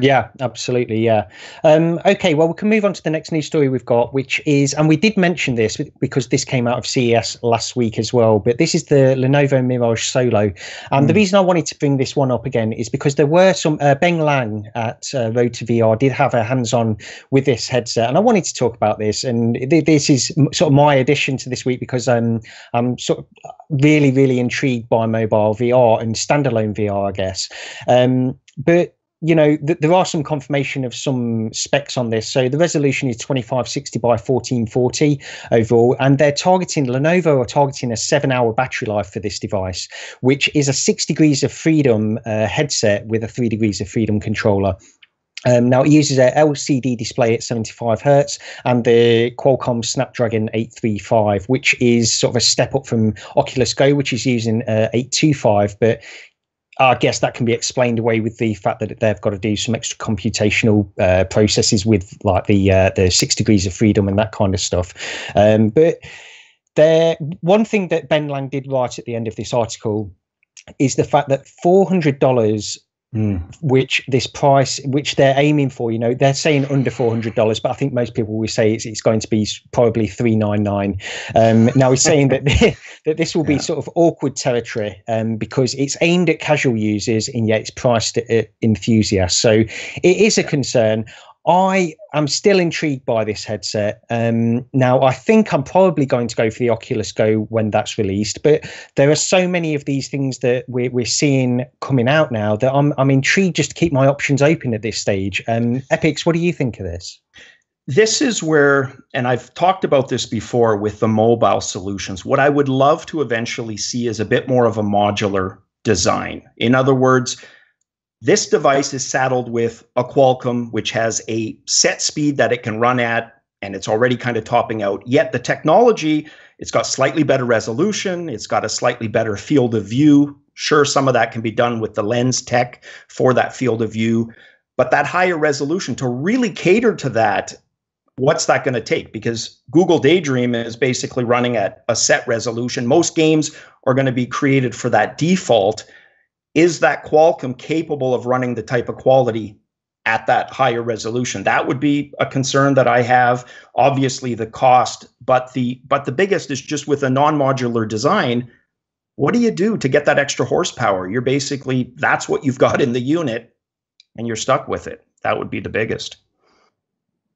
Speaker 1: Yeah, absolutely. Yeah. Okay, well, we can move on to the next news story we've got, which is, and we did mention this because this came out of CES last week as well, but this is the Lenovo Mirage Solo. And the reason I wanted to bring this one up again is because there were some, Ben Lang at Road to VR did have a hands-on with this headset, and I wanted to talk about this. And this is sort of my addition to this week because I'm sort of really, really intrigued by mobile VR and standalone VR, I guess. But you know, there are some confirmation of some specs on this. So the resolution is 2560 by 1440 overall, and Lenovo are targeting a 7-hour battery life for this device, which is a 6 degrees of freedom headset with a 3 degrees of freedom controller. Now, it uses a LCD display at 75 hertz and the Qualcomm Snapdragon 835, which is sort of a step up from Oculus Go, which is using 825, but I guess that can be explained away with the fact that they've got to do some extra computational processes with like the 6 degrees of freedom and that kind of stuff. But one thing that Ben Lang did write at the end of this article is the fact that $400, which they're aiming for, you know, they're saying under $400, but I think most people will say it's going to be probably $399. Now he's saying that that this will be sort of awkward territory because it's aimed at casual users and yet it's priced at enthusiasts. So it is a concern. I am still intrigued by this headset. Now, I think I'm probably going to go for the Oculus Go when that's released, but there are so many of these things that we're seeing coming out now that I'm intrigued just to keep my options open at this stage. Epyx, what do you think of this?
Speaker 2: This is where, and I've talked about this before with the mobile solutions, what I would love to eventually see is a bit more of a modular design. In other words, this device is saddled with a Qualcomm, which has a set speed that it can run at, and it's already kind of topping out. Yet the technology, it's got slightly better resolution. It's got a slightly better field of view. Sure, some of that can be done with the lens tech for that field of view. But that higher resolution, to really cater to that, what's that going to take? Because Google Daydream is basically running at a set resolution. Most games are going to be created for that default. Is that Qualcomm capable of running the type of quality at that higher resolution? That would be a concern that I have. Obviously, the cost, but the biggest is just with a non-modular design. What do you do to get that extra horsepower? You're basically, that's what you've got in the unit, and you're stuck with it. That would be the biggest.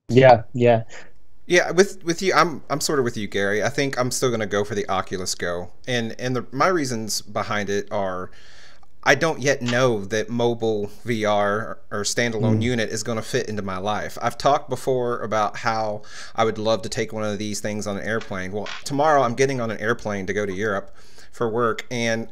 Speaker 1: Yeah.
Speaker 3: Yeah, with you, I'm sort of with you, Gary. I think I'm still going to go for the Oculus Go, and my reasons behind it are, I don't yet know that mobile VR or standalone unit is going to fit into my life. I've talked before about how I would love to take one of these things on an airplane. Well, tomorrow I'm getting on an airplane to go to Europe for work, and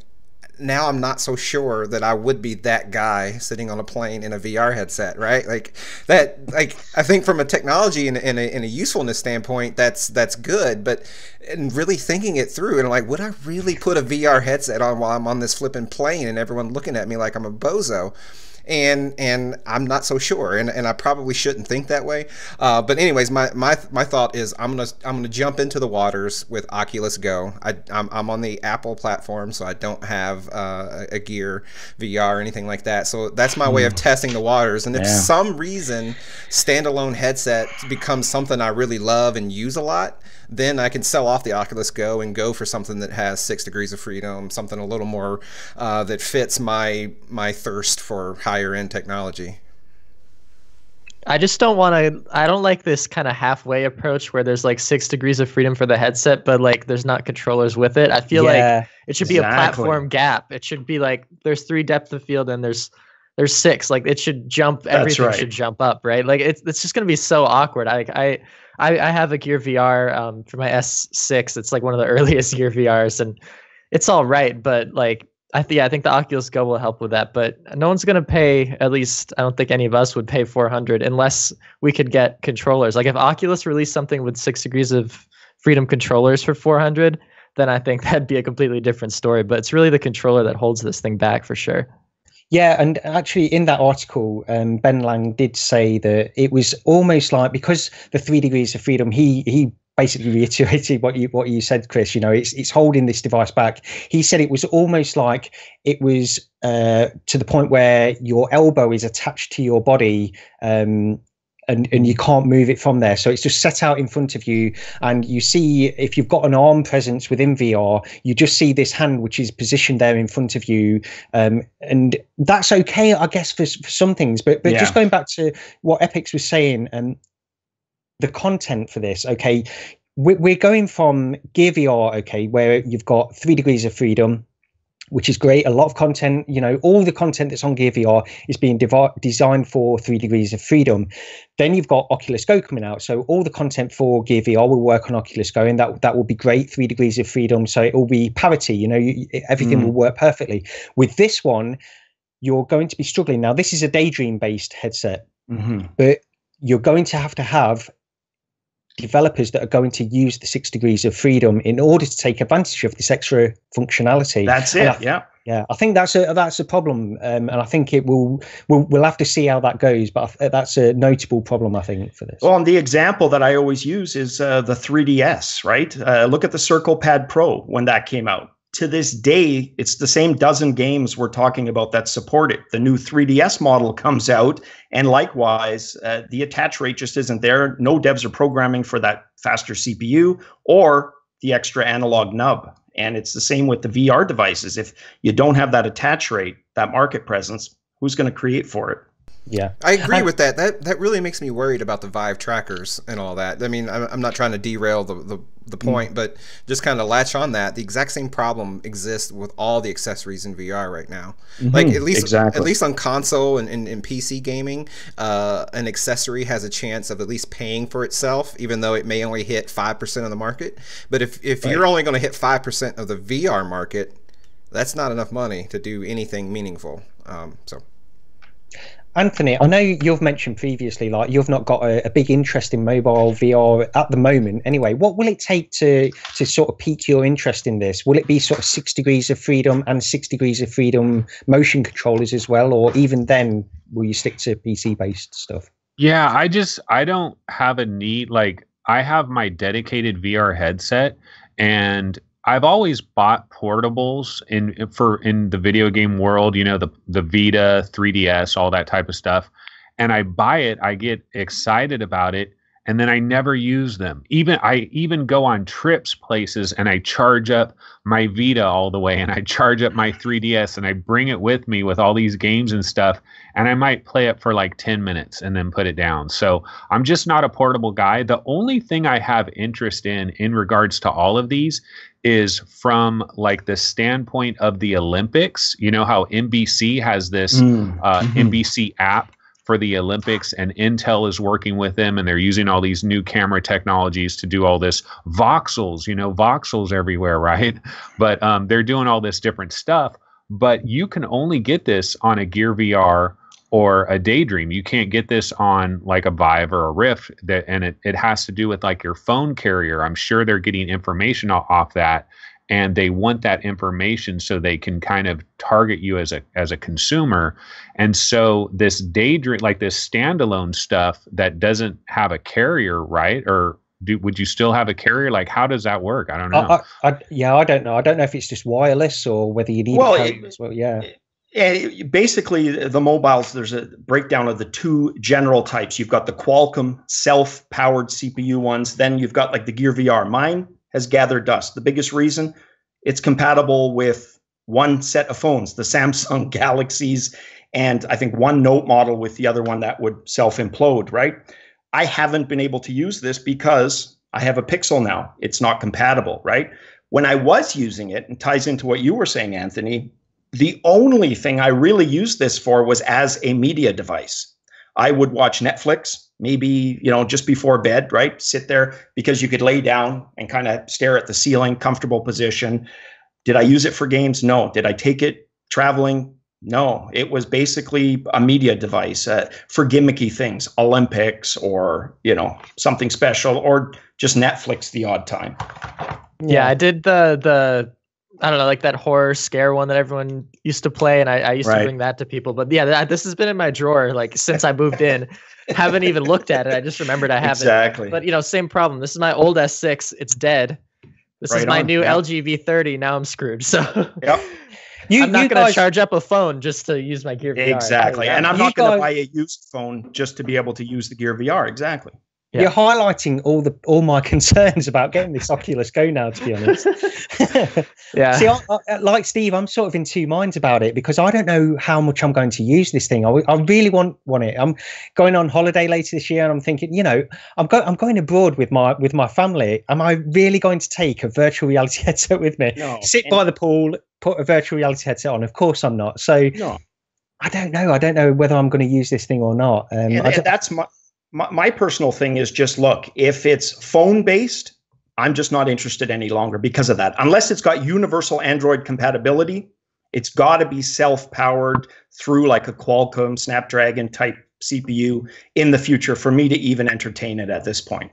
Speaker 3: now I'm not so sure that I would be that guy sitting on a plane in a VR headset, right? Like that, like I think from a technology and a usefulness standpoint, that's good. But and really thinking it through, and like, would I really put a VR headset on while I'm on this flipping plane and everyone looking at me like I'm a bozo? And I'm not so sure, and I probably shouldn't think that way. But anyways, my thought is I'm gonna jump into the waters with Oculus Go. I'm on the Apple platform, so I don't have a Gear VR or anything like that. So that's my way of testing the waters. And if some reason standalone headset becomes something I really love and use a lot, then I can sell off the Oculus Go and go for something that has 6 degrees of freedom, something a little more that fits my thirst for higher end technology.
Speaker 4: I just don't want to, I don't like this kind of halfway approach where there's like 6 degrees of freedom for the headset, but like there's not controllers with it. I feel like it should be a platform gap. It should be like there's 3 depth of field and there's 6. Like it should jump, everything should jump up, right? Like it's just going to be so awkward. I have a Gear VR for my S6. It's like one of the earliest Gear VRs, and it's all right, but like I think the Oculus Go will help with that, but no one's going to pay, at least I don't think any of us would pay 400 unless we could get controllers. Like if Oculus released something with 6 degrees of freedom controllers for 400, then I think that'd be a completely different story. But it's really the controller that holds this thing back for sure.
Speaker 1: Yeah, and actually in that article, Ben Lang did say that it was almost like, because the 3 degrees of freedom, he basically reiterated what you said, Chris. You know, it's holding this device back. He said it was almost like it was to the point where your elbow is attached to your body, and you can't move it from there. So it's just set out in front of you, and you see, if you've got an arm presence within VR, you just see this hand which is positioned there in front of you, and that's okay, I guess, for some things. But yeah. Just going back to what Epyx was saying, the content for this, okay, we're going from Gear VR, okay, where you've got 3 degrees of freedom, which is great. A lot of content, you know, all the content that's on Gear VR is being designed for 3 degrees of freedom. Then you've got Oculus Go coming out. So all the content for Gear VR will work on Oculus Go, and that will be great, 3 degrees of freedom. So it will be parity, you know, everything will work perfectly. With this one, you're going to be struggling. Now, this is a Daydream-based headset, but you're going to have developers that are going to use the 6 degrees of freedom in order to take advantage of this extra functionality.
Speaker 2: That's it.
Speaker 1: Yeah. I think that's a problem, and I think we'll have to see how that goes. But that's a notable problem, I think, for this.
Speaker 2: Well, and the example that I always use is the 3DS. Right? Look at the Circle Pad Pro when that came out. To this day, it's the same dozen games we're talking about that support it. The new 3DS model comes out, and likewise, the attach rate just isn't there. No devs are programming for that faster CPU or the extra analog nub. And it's the same with the VR devices. If you don't have that attach rate, that market presence, who's going to create for it?
Speaker 3: Yeah, I agree with that. That really makes me worried about the Vive trackers and all that. I mean, I'm not trying to derail the point, but just kind of latch on that. The exact same problem exists with all the accessories in VR right now. Like at least on console and PC gaming, an accessory has a chance of at least paying for itself, even though it may only hit 5% of the market. But if you're only going to hit 5% of the VR market, that's not enough money to do anything meaningful.
Speaker 1: Anthony, I know you've mentioned previously, like, you've not got a big interest in mobile VR at the moment. Anyway, what will it take to sort of pique your interest in this? Will it be sort of 6 degrees of freedom and 6 degrees of freedom motion controllers as well? Or even then, will you stick to PC-based stuff?
Speaker 5: Yeah, I don't have a need. Like, I have my dedicated VR headset, and I've always bought portables in the video game world, you know, the Vita, 3DS, all that type of stuff. And I buy it, I get excited about it, and then I never use them. I even go on trips places and I charge up my Vita all the way, and I charge up my 3DS, and I bring it with me with all these games and stuff, and I might play it for like 10 minutes and then put it down. So I'm just not a portable guy. The only thing I have interest in regards to all of these is from like the standpoint of the Olympics. You know how NBC has this NBC app for the Olympics, and Intel is working with them, and they're using all these new camera technologies to do all this voxels, you know, voxels everywhere, right? But they're doing all this different stuff, but you can only get this on a Gear VR or a Daydream. You can't get this on like a Vive or a Rift, and it has to do with like your phone carrier. I'm sure they're getting information off that, and they want that information so they can kind of target you as a consumer. And so this Daydream, like this standalone stuff that doesn't have a carrier, right? Or would you still have a carrier? Like, how does that work? I don't know.
Speaker 1: I don't know. I don't know if it's just wireless or whether you need a carrier as well. Yeah.
Speaker 2: And basically, the mobiles, there's a breakdown of the two general types. You've got the Qualcomm self-powered CPU ones. Then you've got like the Gear VR. Mine has gathered dust. The biggest reason, it's compatible with one set of phones, the Samsung Galaxies, and I think one Note model with the other one that would self-implode, right? I haven't been able to use this because I have a Pixel now. It's not compatible, right? When I was using it, and ties into what you were saying, Anthony, the only thing I really used this for was as a media device. I would watch Netflix, maybe, you know, just before bed, right? Sit there because you could lay down and kind of stare at the ceiling, comfortable position. Did I use it for games? No. Did I take it traveling? No. It was basically a media device for gimmicky things, Olympics or, you know, something special, or just Netflix the odd time.
Speaker 4: Yeah, I did the I don't know, like that horror scare one that everyone used to play, and I used to bring that to people. But yeah, this has been in my drawer like since I moved in. Haven't even looked at it. I just remembered I have it. But you know, same problem. This is my old S6. It's dead. This is my new LG V30. Now I'm screwed. So I'm not going to charge up a phone just to use my Gear VR.
Speaker 2: Exactly. And I'm not going to buy a used phone just to be able to use the Gear VR. Exactly.
Speaker 1: Yeah. You're highlighting all my concerns about getting this Oculus Go now, to be honest.
Speaker 4: Yeah.
Speaker 1: See, I, like Steve, I'm sort of in two minds about it because I don't know how much I'm going to use this thing. I really want it. I'm going on holiday later this year, and I'm thinking, you know, I'm going abroad with my family. Am I really going to take a virtual reality headset with me? No. Sit by the pool, put a virtual reality headset on? Of course I'm not. So no. I don't know. I don't know whether I'm going to use this thing or not.
Speaker 2: That's my personal thing is just, look, if it's phone-based, I'm just not interested any longer because of that. Unless it's got universal Android compatibility, it's got to be self-powered through like a Qualcomm Snapdragon type CPU in the future for me to even entertain it at this point.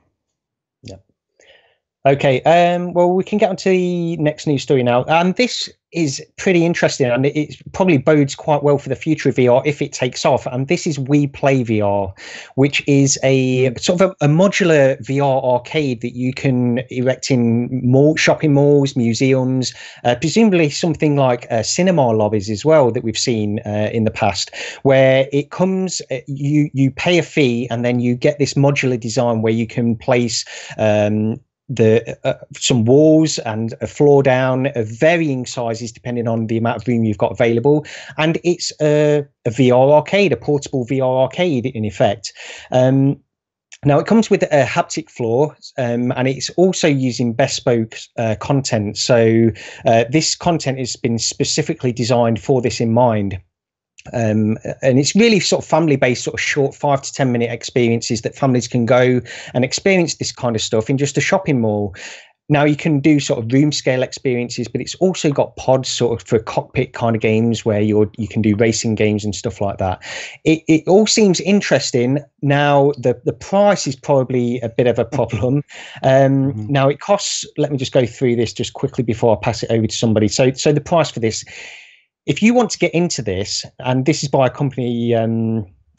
Speaker 1: Yeah. Okay. Well, we can get on to the next news story now. This is pretty interesting, and it probably bodes quite well for the future of VR if it takes off. And this is WePlayVR, which is a sort of a modular VR arcade that you can erect in shopping malls, museums, presumably something like cinema lobbies as well that we've seen in the past, where it comes, you pay a fee and then you get this modular design where you can place some walls and a floor down of varying sizes depending on the amount of room you've got available, and it's a VR arcade, a portable VR arcade in effect. Now it comes with a haptic floor, and it's also using bespoke content. So this content has been specifically designed for this in mind. And it's really sort of family-based, sort of short 5 to 10 minute experiences that families can go and experience this kind of stuff in just a shopping mall. Now you can do sort of room scale experiences, but it's also got pods sort of for cockpit kind of games where you can do racing games and stuff like that. It all seems interesting. Now the price is probably a bit of a problem. Now it costs, let me just go through this just quickly before I pass it over to somebody. So the price for this, if you want to get into this, and this is by a company,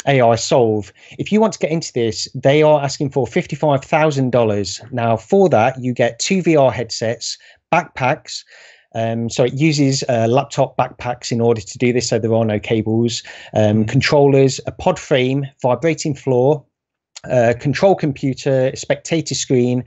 Speaker 1: AI Solve, if you want to get into this, they are asking for $55,000. Now, for that, you get 2 VR headsets, backpacks. So it uses laptop backpacks in order to do this, so there are no cables, controllers, a pod frame, vibrating floor, control computer, spectator screen,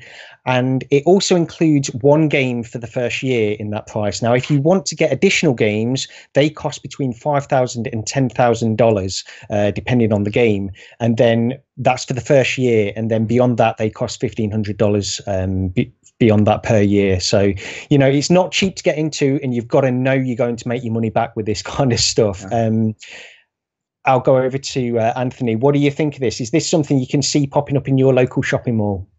Speaker 1: and it also includes 1 game for the first year in that price. Now, if you want to get additional games, they cost between $5,000 and $10,000, depending on the game, and then that's for the first year, and then beyond that, they cost $1,500 beyond that per year. So, you know, it's not cheap to get into, and you've got to know you're going to make your money back with this kind of stuff. Yeah. I'll go over to Anthony. What do you think of this? Is this something you can see popping up in your local shopping mall?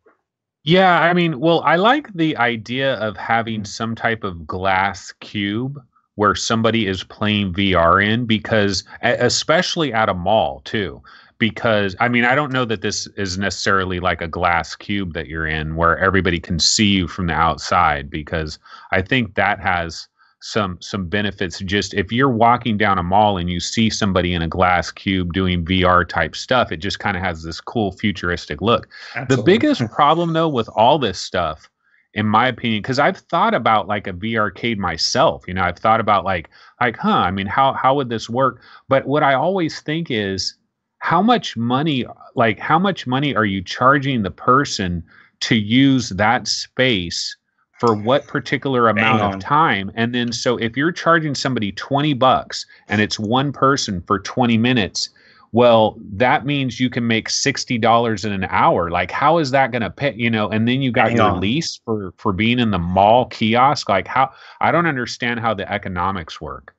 Speaker 5: Yeah, I mean, well, I like the idea of having some type of glass cube where somebody is playing VR in, because especially at a mall too, because I mean, I don't know that this is necessarily like a glass cube that you're in where everybody can see you from the outside, because I think that has some benefits. Just if you're walking down a mall and you see somebody in a glass cube doing VR type stuff, it just kind of has this cool futuristic look. Absolutely. The biggest problem though with all this stuff, in my opinion, because I've thought about like a VR arcade myself, you know, I've thought about like, I mean, how would this work? But what I always think is, how much money are you charging the person to use that space for what particular amount of time? And then, so if you're charging somebody $20 and it's one person for 20 minutes, well, that means you can make $60 in an hour. Like, how is that going to pay, you know? And then you got your lease for being in the mall kiosk. Like, how, I don't understand how the economics work.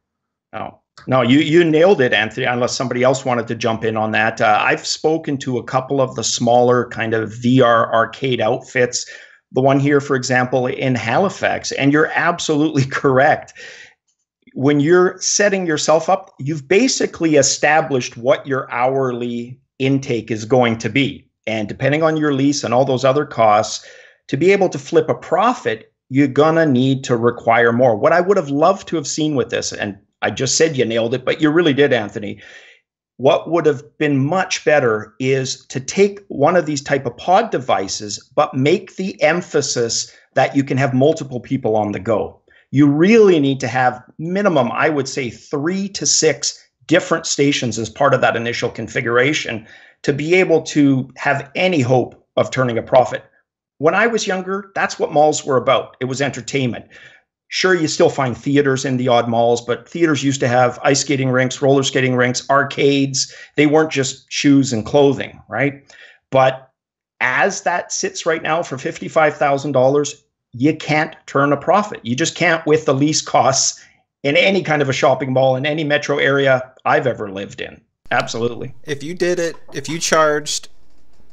Speaker 2: No, you nailed it, Anthony, unless somebody else wanted to jump in on that. I've spoken to a couple of the smaller kind of VR arcade outfits. the one here, for example, in Halifax. And you're absolutely correct. When you're setting yourself up, you've basically established what your hourly intake is going to be. And depending on your lease and all those other costs, to be able to flip a profit, you're gonna need to require more. What I would have loved to have seen with this, and I just said you nailed it, but you really did, Anthony. What would have been much better is to take one of these type of pod devices, but make the emphasis that you can have multiple people on the go. You really need to have minimum, I would say, 3 to 6 different stations as part of that initial configuration to be able to have any hope of turning a profit. When I was younger, that's what malls were about. It was entertainment. Sure, you still find theaters in the odd malls, but theaters used to have ice skating rinks, roller skating rinks, arcades. They weren't just shoes and clothing, right? But as that sits right now for $55,000, you can't turn a profit. You just can't with the lease costs in any kind of a shopping mall in any metro area I've ever lived in. Absolutely.
Speaker 3: If you did it, if you charged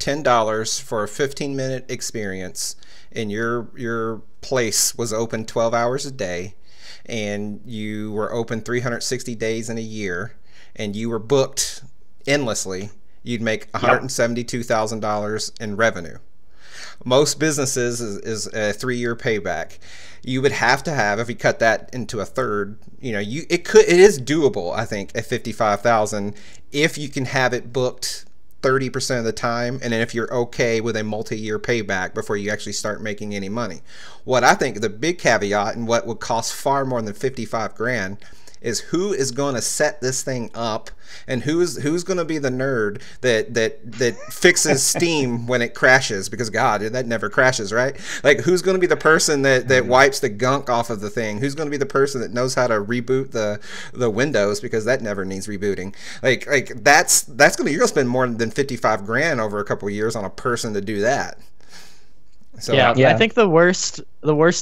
Speaker 3: $10 for a 15-minute experience and your place was open 12 hours a day and you were open 360 days in a year and you were booked endlessly, you'd make $172,000 in revenue. Most businesses is a 3-year payback. You would have to have, if you cut that into a third, you know, it is doable, I think, at $55,000 if you can have it booked 30% of the time, and then if you're okay with a multi-year payback before you actually start making any money. What I think the big caveat and what would cost far more than 55 grand is who is going to set this thing up, and who's going to be the nerd that fixes Steam when it crashes, because God, that never crashes, right? Like, who's going to be the person that wipes the gunk off of the thing? Who's going to be the person that knows how to reboot the Windows, because that never needs rebooting? Like that's going to, you're going to spend more than 55 grand over a couple of years on a person to do that. So,
Speaker 4: yeah, I think the worst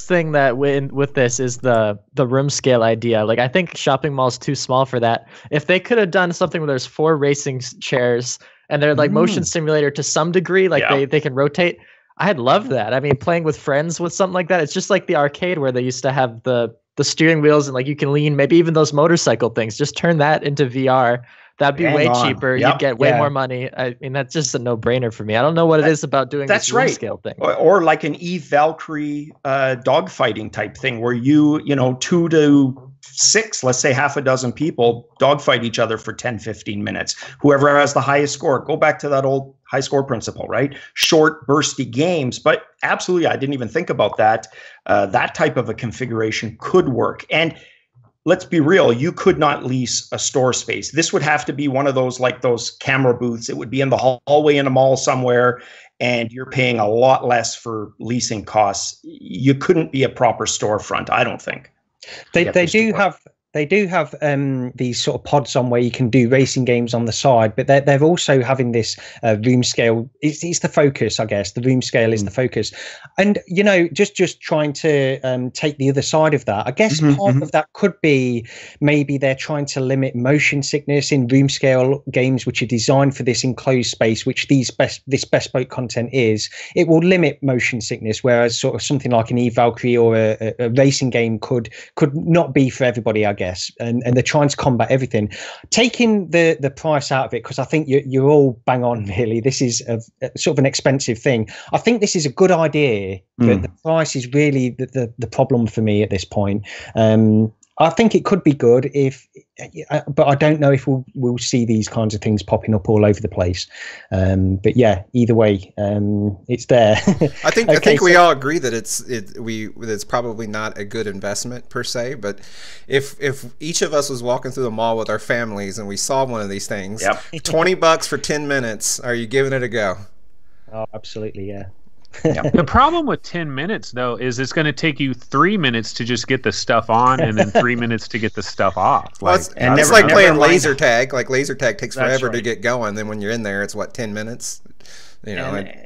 Speaker 4: thing that with this is the room scale idea. Like, I think shopping mall's too small for that. If they could have done something where there's 4 racing chairs and they're like motion simulator to some degree, like they can rotate, I'd love that. I mean, playing with friends with something like that, it's just like the arcade where they used to have the steering wheels and like you can lean, maybe even those motorcycle things. Just turn that into VR. That'd be way cheaper. You'd get way more money. I mean, that's just a no-brainer for me. I don't know what it is about doing this room scale thing.
Speaker 2: Or like an Eve Valkyrie dogfighting type thing where you 2 to 6, let's say half a dozen people dogfight each other for 10, 15 minutes. Whoever has the highest score. Go back to that old high score principle, right? Short, bursty games. But absolutely, I didn't even think about that. That type of a configuration could work. And let's be real, you could not lease a store space. This would have to be one of those, like those camera booths. It would be in the hallway in a mall somewhere, and you're paying a lot less for leasing costs. You couldn't be a proper storefront, I don't think.
Speaker 1: They do have these sort of pods on where you can do racing games on the side, but they're also having this room scale. It's the focus, I guess. The room scale is the focus, and just trying to take the other side of that. I guess part of that could be maybe they're trying to limit motion sickness in room scale games, which are designed for this enclosed space, which this bespoke content is. It will limit motion sickness, whereas sort of something like an Eve Valkyrie or a racing game could not be for everybody, I guess. And they're trying to combat everything, taking the price out of it, because I think you're all bang on, really. This is a sort of an expensive thing. I think this is a good idea, but the price is really the problem for me at this point. I think it could be good but I don't know if we'll see these kinds of things popping up all over the place. But yeah, either way, it's there.
Speaker 3: I think we all agree that it's probably not a good investment per se. But if each of us was walking through the mall with our families and we saw one of these things, $20 for 10 minutes, are you giving it a go?
Speaker 1: Oh, absolutely, yeah.
Speaker 5: The problem with 10 minutes, though, is it's going to take you 3 minutes to just get the stuff on and then 3 minutes to get the stuff off.
Speaker 3: It's like playing laser tag. Like laser tag takes forever to get going. Then when you're in there, it's 10 minutes?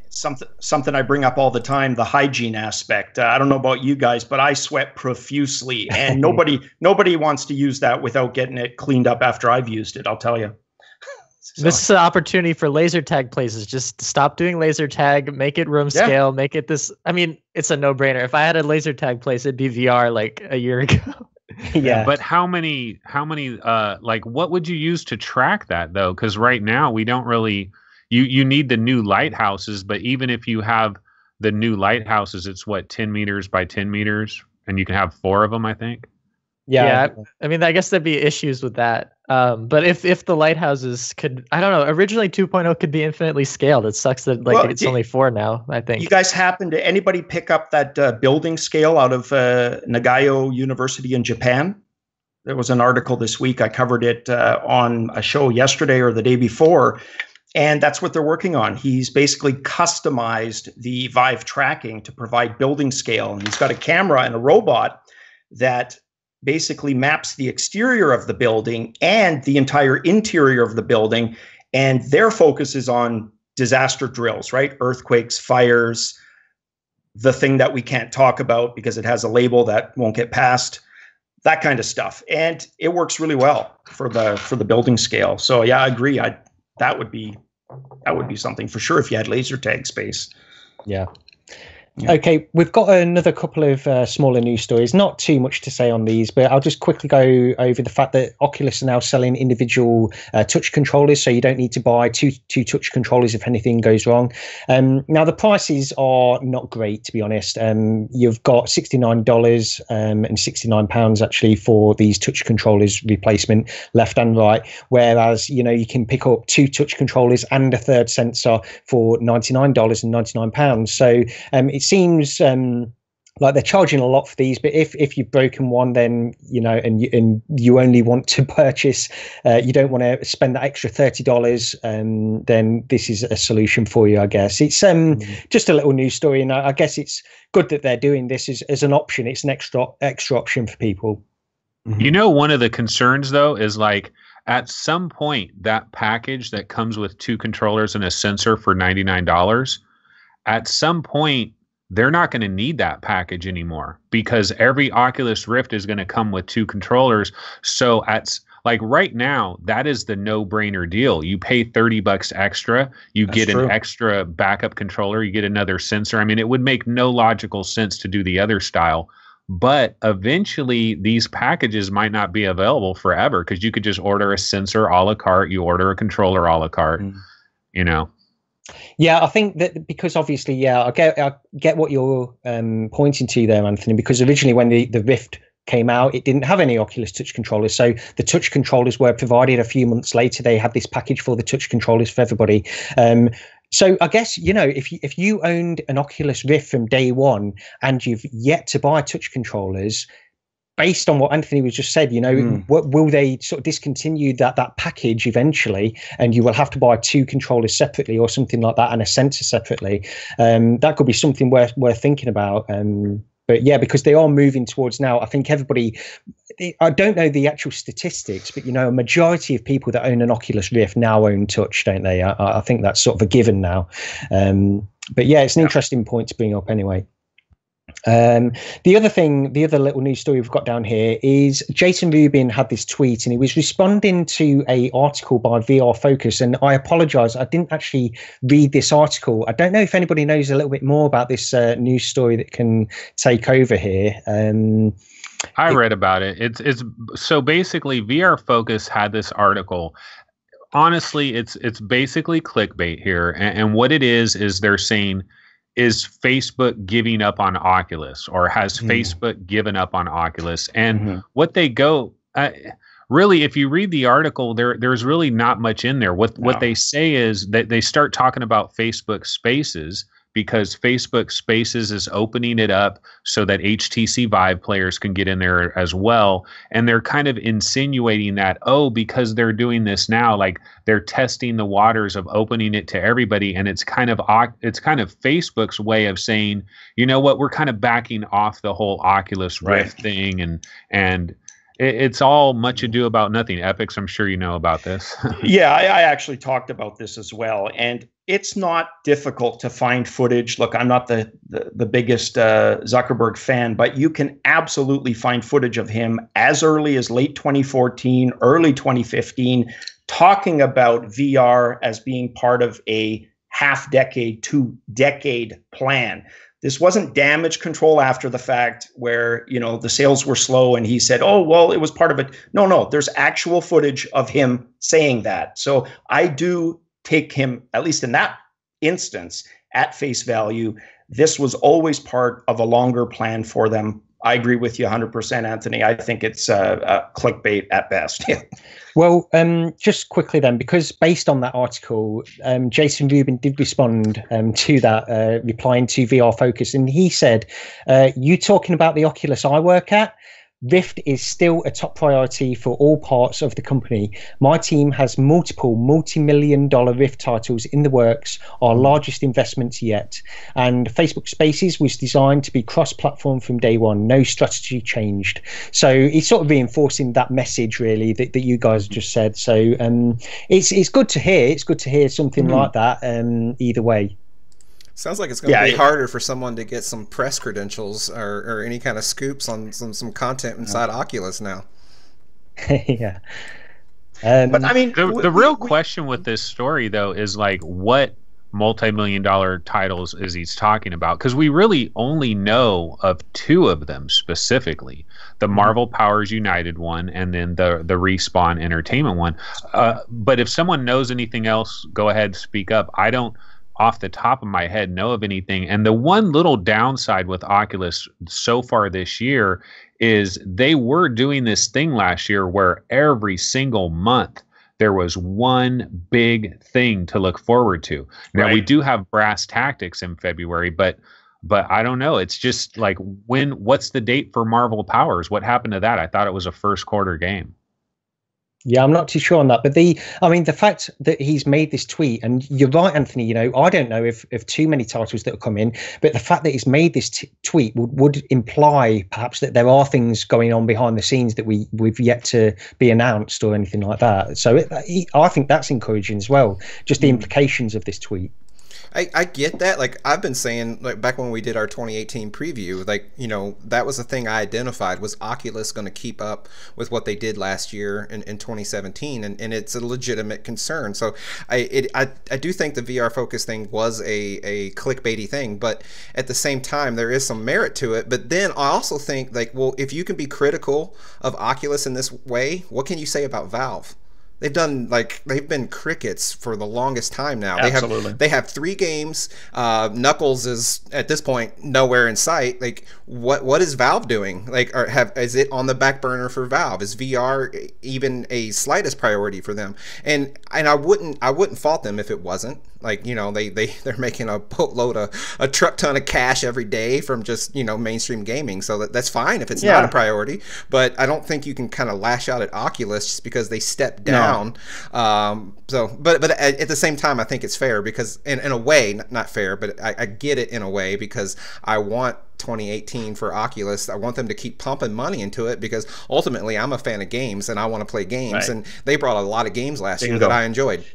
Speaker 2: Something I bring up all the time, the hygiene aspect. I don't know about you guys, but I sweat profusely, and nobody wants to use that without getting it cleaned up after I've used it, I'll tell you. So.
Speaker 4: This is an opportunity for laser tag places. Just stop doing laser tag, make it room scale, make it this. I mean, it's a no-brainer. If I had a laser tag place, it'd be VR like a year ago.
Speaker 1: Yeah.
Speaker 5: But how many like what would you use to track that though? Because right now we don't really you need the new lighthouses, but even if you have the new lighthouses, it's what, 10 meters by 10 meters, and you can have 4 of them, I think.
Speaker 4: Yeah, I mean, I guess there'd be issues with that. But if the lighthouses could, I don't know, originally 2.0 could be infinitely scaled. It sucks that it's only 4 now, I think.
Speaker 2: You guys happen to anybody pick up that building scale out of Nagayo University in Japan? There was an article this week. I covered it on a show yesterday or the day before. And that's what they're working on. He's basically customized the Vive tracking to provide building scale. And he's got a camera and a robot that basically maps the exterior of the building and the entire interior of the building. And their focus is on disaster drills, right? Earthquakes, fires, the thing that we can't talk about because it has a label that won't get passed, that kind of stuff. And it works really well for the building scale. So yeah, I agree. That would be something for sure if you had laser tag space.
Speaker 1: Yeah. Okay, we've got another couple of smaller news stories. Not too much to say on these, but I'll just quickly go over the fact that Oculus are now selling individual touch controllers, so you don't need to buy two touch controllers if anything goes wrong. Now, the prices are not great, to be honest. You've got $69 and £69 actually for these touch controllers replacement, left and right, whereas you can pick up 2 touch controllers and a third sensor for $99 and £99. So it seems like they're charging a lot for these, but if you've broken one, then and you only want to purchase, you don't want to spend that extra $30, then this is a solution for you, I guess. It's just a little news story, and I guess it's good that they're doing this as an option. It's an extra option for people.
Speaker 5: One of the concerns though is like at some point that package that comes with 2 controllers and a sensor for $99, at some point they're not going to need that package anymore because every Oculus Rift is going to come with 2 controllers. So right now, that is the no-brainer deal. You pay $30 extra, That's get true. An extra backup controller, you get another sensor. I mean, it would make no logical sense to do the other style. But eventually, these packages might not be available forever because you could just order a sensor a la carte, you order a controller a la carte,
Speaker 1: Yeah, I think that because obviously, I get what you're pointing to there, Anthony, because originally when the Rift came out, it didn't have any Oculus touch controllers. So the touch controllers were provided a few months later. They had this package for the touch controllers for everybody. So I guess, if you owned an Oculus Rift from day one and you've yet to buy touch controllers, based on what Anthony was just said, what will they sort of discontinue that package eventually, and you will have to buy 2 controllers separately or something like that and a sensor separately. That could be something worth thinking about. But yeah, because they are moving towards now, I think everybody, I don't know the actual statistics, but a majority of people that own an Oculus Rift now own touch, don't they? I think that's sort of a given now. But yeah, it's an interesting point to bring up anyway. The other little news story we've got down here is Jason Rubin had this tweet and he was responding to a article by VR Focus, and I apologize, I didn't actually read this article. I don't know if anybody knows a little bit more about this news story that can take over here.
Speaker 5: I read about it. It's so basically VR Focus had this article. Honestly, it's basically clickbait here, and what it is they're saying, is Facebook giving up on Oculus, or has Facebook given up on Oculus? And what they go, really, if you read the article, there's really not much in there. What they say is that they start talking about Facebook Spaces, because Facebook Spaces is opening it up so that HTC Vive players can get in there as well. And they're kind of insinuating that, because they're doing this now, like they're testing the waters of opening it to everybody. And it's kind of Facebook's way of saying, we're kind of backing off the whole Oculus Rift thing. And it's all much ado about nothing. Epyx, I'm sure you know about this.
Speaker 2: Yeah, I actually talked about this as well. And it's not difficult to find footage. Look, I'm not the biggest Zuckerberg fan, but you can absolutely find footage of him as early as late 2014, early 2015, talking about VR as being part of a half-decade to decade plan. This wasn't damage control after the fact where, you know, the sales were slow and he said, oh, well, it was part of it. No, there's actual footage of him saying that. So I do take him, at least in that instance, at face value. This was always part of a longer plan for them. I agree with you 100%, Anthony. I think it's clickbait at best.
Speaker 1: Well, just quickly then, because based on that article, Jason Rubin did respond to that, replying to VR Focus, and he said, you talking about the Oculus I work at? Rift is still a top priority for all parts of the company. My team has multiple multi-million-dollar Rift titles in the works, our largest investments yet. And Facebook Spaces was designed to be cross-platform from day one. No strategy changed. So he's sort of reinforcing that message, really, that you guys just said. So it's good to hear. It's good to hear something like that either way.
Speaker 3: Sounds like it's going to be harder for someone to get some press credentials or any kind of scoops on some content inside Oculus now.
Speaker 1: Yeah.
Speaker 5: But I mean, the real question with this story, though, is like, what multi-million-dollar titles is he talking about? Because we really only know of two of them specifically, the Marvel Powers United one and then the Respawn Entertainment one. But if someone knows anything else, go ahead, speak up. I don't, off the top of my head, know of anything. And the one little downside with Oculus so far this year is they were doing this thing last year where every single month there was one big thing to look forward to. Now we do have Brass Tactics in February, but I don't know. It's just like, what's the date for Marvel Powers? What happened to that? I thought it was a first quarter game.
Speaker 1: Yeah, I'm not too sure on that, but the fact that he's made this tweet, and you're right, Anthony, you know, I don't know if too many titles that will come in, but the fact that he's made this tweet would imply perhaps that there are things going on behind the scenes that we've yet to be announced or anything like that. So I think that's encouraging as well, just the implications of this tweet.
Speaker 3: I get that. Like, I've been saying, like, back when we did our 2018 preview, like, you know, that was the thing I identified, was Oculus going to keep up with what they did last year in 2017, and it's a legitimate concern. So I do think the VR Focus thing was a clickbaity thing, but at the same time, there is some merit to it. But then I also think, like, well, if you can be critical of Oculus in this way, what can you say about Valve? They've been crickets for the longest time now.
Speaker 2: Absolutely.
Speaker 3: They have 3 games. Knuckles is at this point nowhere in sight. Like, what is Valve doing? Like, is it on the back burner for Valve? Is VR even a slightest priority for them? And I wouldn't fault them if it wasn't. Like, you know, they're making a boatload a truck ton of cash every day from just, you know, mainstream gaming. So that's fine if it's not a priority. But I don't think you can kind of lash out at Oculus just because they stepped down. But at the same time, I think it's fair because in a way, not fair, but I get it in a way, because I want 2018 for Oculus. I want them to keep pumping money into it because ultimately I'm a fan of games and I want to play games, and they brought a lot of games last year that I enjoyed.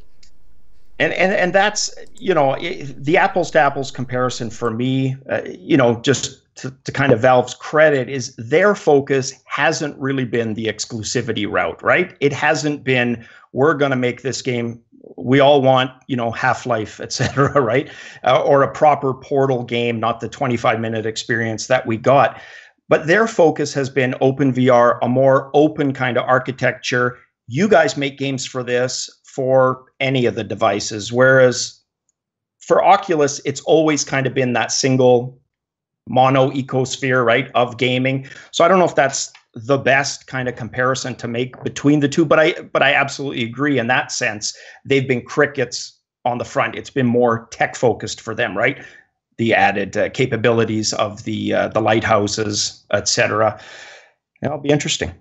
Speaker 2: And that's, you know, the apples to apples comparison for me, you know, just to kind of Valve's credit, is their focus hasn't really been the exclusivity route, right? It hasn't been, we're going to make this game, we all want, you know, Half-Life, etc., right? Or a proper Portal game, not the 25-minute experience that we got. But their focus has been open VR, a more open kind of architecture. You guys make games for this, for any of the devices. Whereas for Oculus, it's always kind of been that single mono ecosphere, right, of gaming. So I don't know if that's the best kind of comparison to make between the two, but I absolutely agree in that sense. They've been crickets on the front. It's been more tech focused for them, right? The added capabilities of the lighthouses, etc. It'll be interesting.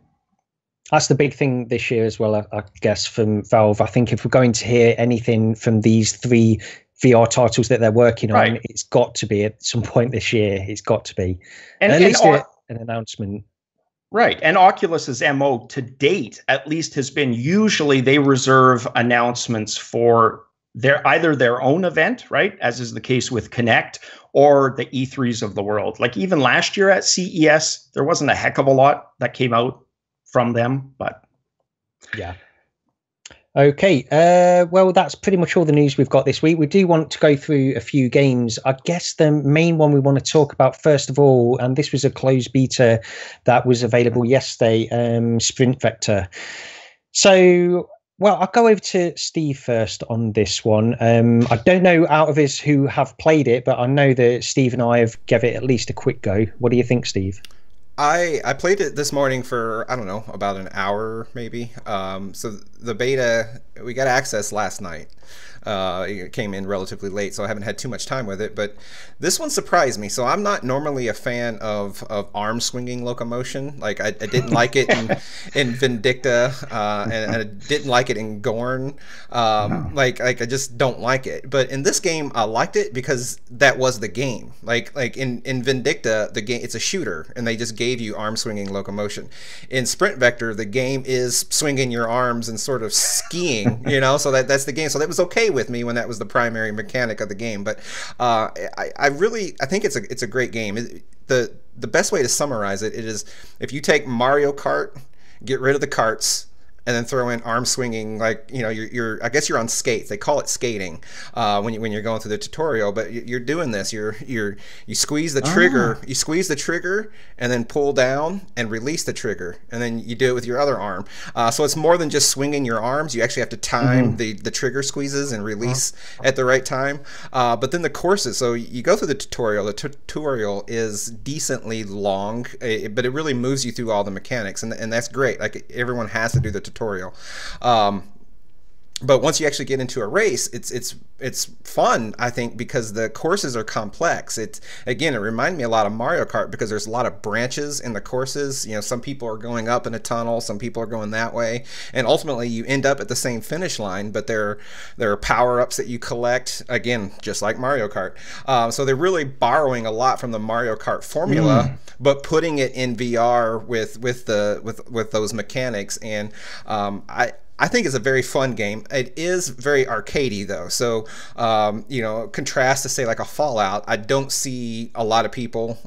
Speaker 1: That's the big thing this year as well, I guess, from Valve. I think if we're going to hear anything from these 3 VR titles that they're working on, it's got to be at some point this year. It's got to be. And at least an announcement.
Speaker 2: Right. And Oculus's MO to date, at least, has been usually they reserve announcements for either their own event, right, as is the case with Connect, or the E3s of the world. Like even last year at CES, there wasn't a heck of a lot that came out from them, but
Speaker 1: yeah. Okay, well, that's pretty much all the news we've got this week. We do want to go through a few games. I guess the main one we want to talk about first of all, and this was a closed beta that was available yesterday, Sprint Vector. So, well, I'll go over to Steve first on this one. I don't know out of us who have played it, but I know that Steve and I have given it at least a quick go. What do you think, Steve?
Speaker 3: I played it this morning for, I don't know, about an hour maybe. So the beta, we got access last night. It came in relatively late, so I haven't had too much time with it. But this one surprised me. So I'm not normally a fan of arm swinging locomotion. Like I didn't like it in Vindicta, and I didn't like it in Gorn. Like I just don't like it. But in this game, I liked it because that was the game. Like in Vindicta, the game, it's a shooter, and they just gave you arm swinging locomotion. In Sprint Vector, the game is swinging your arms and sort of skiing, you know. So that's the game. So that was okay with me when that was the primary mechanic of the game. But I think it's a great game. The best way to summarize it is if you take Mario Kart, get rid of the karts, and then throw in arm swinging, like, you know, I guess you're on skates. They call it skating when you're going through the tutorial. But you're doing this. You squeeze the trigger. You squeeze the trigger and then pull down and release the trigger, and then you do it with your other arm. So it's more than just swinging your arms. You actually have to time the trigger squeezes and release at the right time. But then the courses. So you go through the tutorial. The tutorial is decently long, but it really moves you through all the mechanics, and that's great. Like everyone has to do the tutorial. But once you actually get into a race, it's fun, I think, because the courses are complex. It reminded me a lot of Mario Kart because there's a lot of branches in the courses. You know, some people are going up in a tunnel, some people are going that way, and ultimately you end up at the same finish line. But there are power-ups that you collect, again, just like Mario Kart. So they're really borrowing a lot from the Mario Kart formula, but putting it in VR with those mechanics. And I think it's a very fun game. It is very arcadey though. So, you know, contrast to say like a Fallout, I don't see a lot of people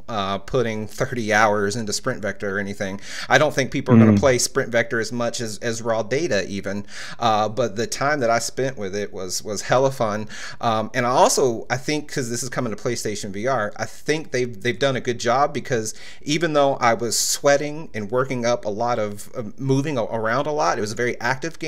Speaker 3: putting 30 hours into Sprint Vector or anything. I don't think people are going to play Sprint Vector as much as raw data even. But the time that I spent with it was hella fun. And I think because this is coming to PlayStation VR, I think they've done a good job, because even though I was sweating and working up a lot of moving around a lot, it was a very active game.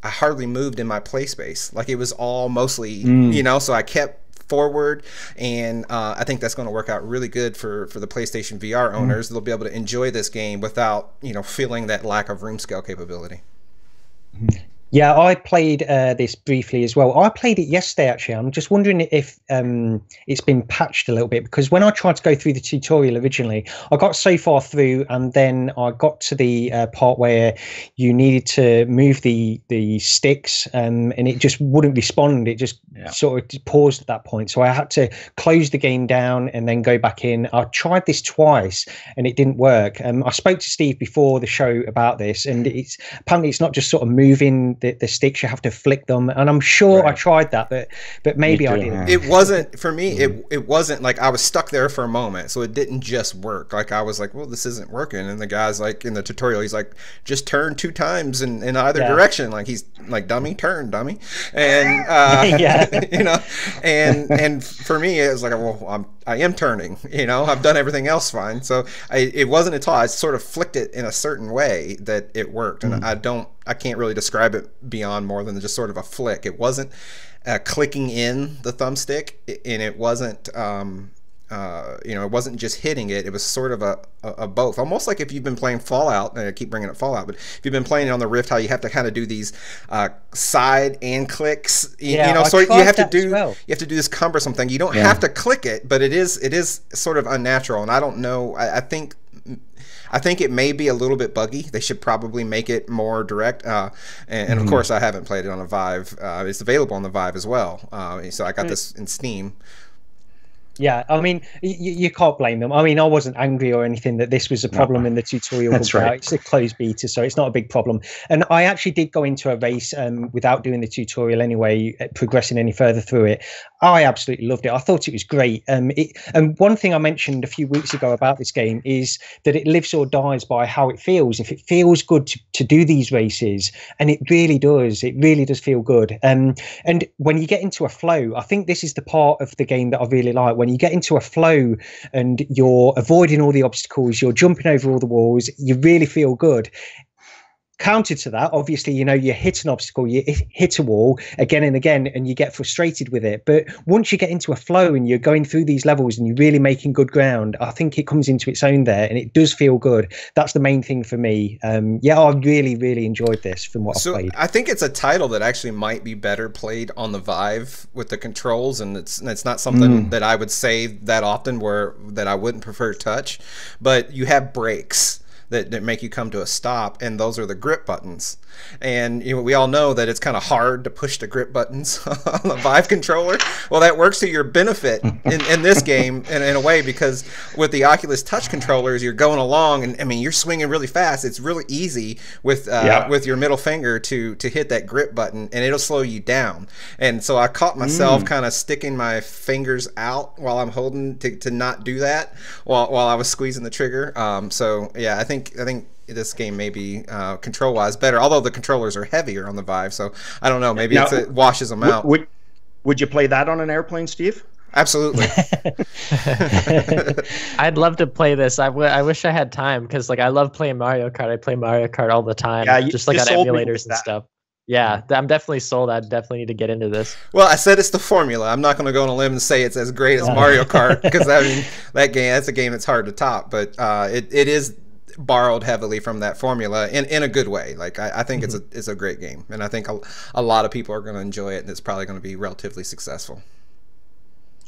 Speaker 3: I hardly moved in my play space. Like it was all mostly, you know, so I kept forward, and I think that's going to work out really good for the PlayStation VR owners. They'll be able to enjoy this game without, you know, feeling that lack of room scale capability.
Speaker 1: Yeah, I played this briefly as well. I played it yesterday, actually. I'm just wondering if it's been patched a little bit, because when I tried to go through the tutorial originally, I got so far through, and then I got to the part where you needed to move the sticks, and it just wouldn't respond. It just sort of paused at that point. So I had to close the game down and then go back in. I tried this twice, and it didn't work. I spoke to Steve before the show about this, and apparently it's not just sort of moving the sticks, you have to flick them, and I'm sure I tried that, but maybe I didn't.
Speaker 3: It wasn't for me. It wasn't like I was stuck there for a moment, so it didn't just work. Like I was like, well, this isn't working, and the guy's like, in the tutorial, he's like, just turn 2 times in either direction. Like he's like, dummy, turn, dummy, and you know, and for me it was like, well, I am turning, you know, I've done everything else fine. So it wasn't until I sort of flicked it in a certain way that it worked, and I can't really describe it beyond more than just sort of a flick. It wasn't clicking in the thumbstick, and it wasn't you know, it wasn't just hitting it. It was sort of a both, almost like if you've been playing Fallout. I keep bringing up Fallout, but if you've been playing it on the Rift, how you have to kind of do these side and clicks. You know, so you have to do this cumbersome thing. You don't have to click it, but it is sort of unnatural. And I don't know. I think it may be a little bit buggy. They should probably make it more direct. And of course, I haven't played it on a Vive. It's available on the Vive as well. So I got this in Steam.
Speaker 1: Yeah, I mean, you can't blame them. I mean, I wasn't angry or anything that this was a problem in the tutorial.
Speaker 2: That's right.
Speaker 1: It's a closed beta, so it's not a big problem. And I actually did go into a race without doing the tutorial anyway, progressing any further through it. I absolutely loved it. I thought it was great. And one thing I mentioned a few weeks ago about this game is that it lives or dies by how it feels. If it feels good to do these races, and it really does feel good. And when you get into a flow, I think this is the part of the game that I really like. When you get into a flow and you're avoiding all the obstacles, you're jumping over all the walls, you really feel good. Counter to that, obviously, you hit an obstacle, you hit a wall again and again, and you get frustrated with it. But once you get into a flow and you're going through these levels and you're really making good ground, I think it comes into its own there, and it does feel good. That's the main thing for me. Yeah, I really enjoyed this from what I've played.
Speaker 3: I think it's a title that actually might be better played on the Vive with the controls, and it's not something that I would say that often, that I wouldn't prefer touch. But you have brakes that make you come to a stop, and those are the grip buttons. And we all know that it's kind of hard to push the grip buttons on the Vive controller. Well, that works to your benefit in this game in a way, because with the Oculus touch controllers, you're going along, and I mean, you're swinging really fast. It's really easy with your middle finger to hit that grip button, and it'll slow you down. And so I caught myself kind of sticking my fingers out while I'm holding to not do that while I was squeezing the trigger. So yeah, I think this game may be control-wise better, although the controllers are heavier on the Vive, so I don't know, maybe it washes them out.
Speaker 2: Would you play that on an airplane, Steve?
Speaker 3: Absolutely.
Speaker 4: I'd love to play this. I wish I had time, because I love playing Mario Kart. I play Mario Kart all the time, just on emulators and stuff. Yeah, I'm definitely sold. I definitely need to get into this.
Speaker 3: Well, I said it's the formula. I'm not going to go on a limb and say it's as great as Mario Kart, because I mean, that's a game that's hard to top, but it is borrowed heavily from that formula in a good way. I think it's a great game, and I think a lot of people are going to enjoy it, and it's probably going to be relatively successful.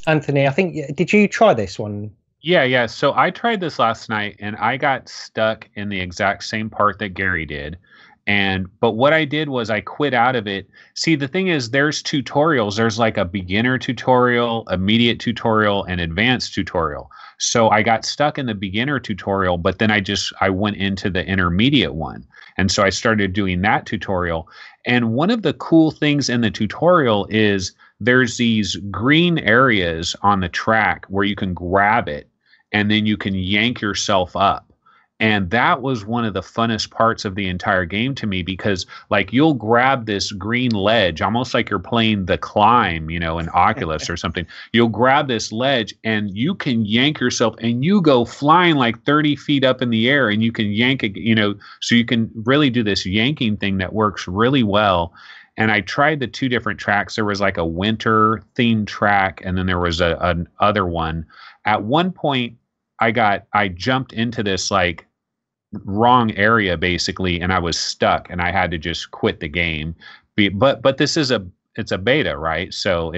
Speaker 1: Anthony, did you try this one?
Speaker 5: Yeah. So I tried this last night, and I got stuck in the exact same part that Gary did. But what I did was I quit out of it. See, the thing is, there's tutorials. There's like a beginner tutorial, immediate tutorial, and advanced tutorial. So I got stuck in the beginner tutorial, but then I went into the intermediate one. And so I started doing that tutorial. And one of the cool things in the tutorial is there's these green areas on the track where you can grab it, and then you can yank yourself up. And that was one of the funnest parts of the entire game to me, because you'll grab this green ledge, almost like you're playing The Climb, in Oculus or something. You'll grab this ledge and you can yank yourself, and you go flying 30 feet up in the air, and you can yank it, so you can really do this yanking thing that works really well. And I tried the two different tracks. There was a winter themed track, and then there was an other one. At one point, I jumped into this wrong area basically, and I was stuck, and I had to just quit the game. But this is it's a beta, right? So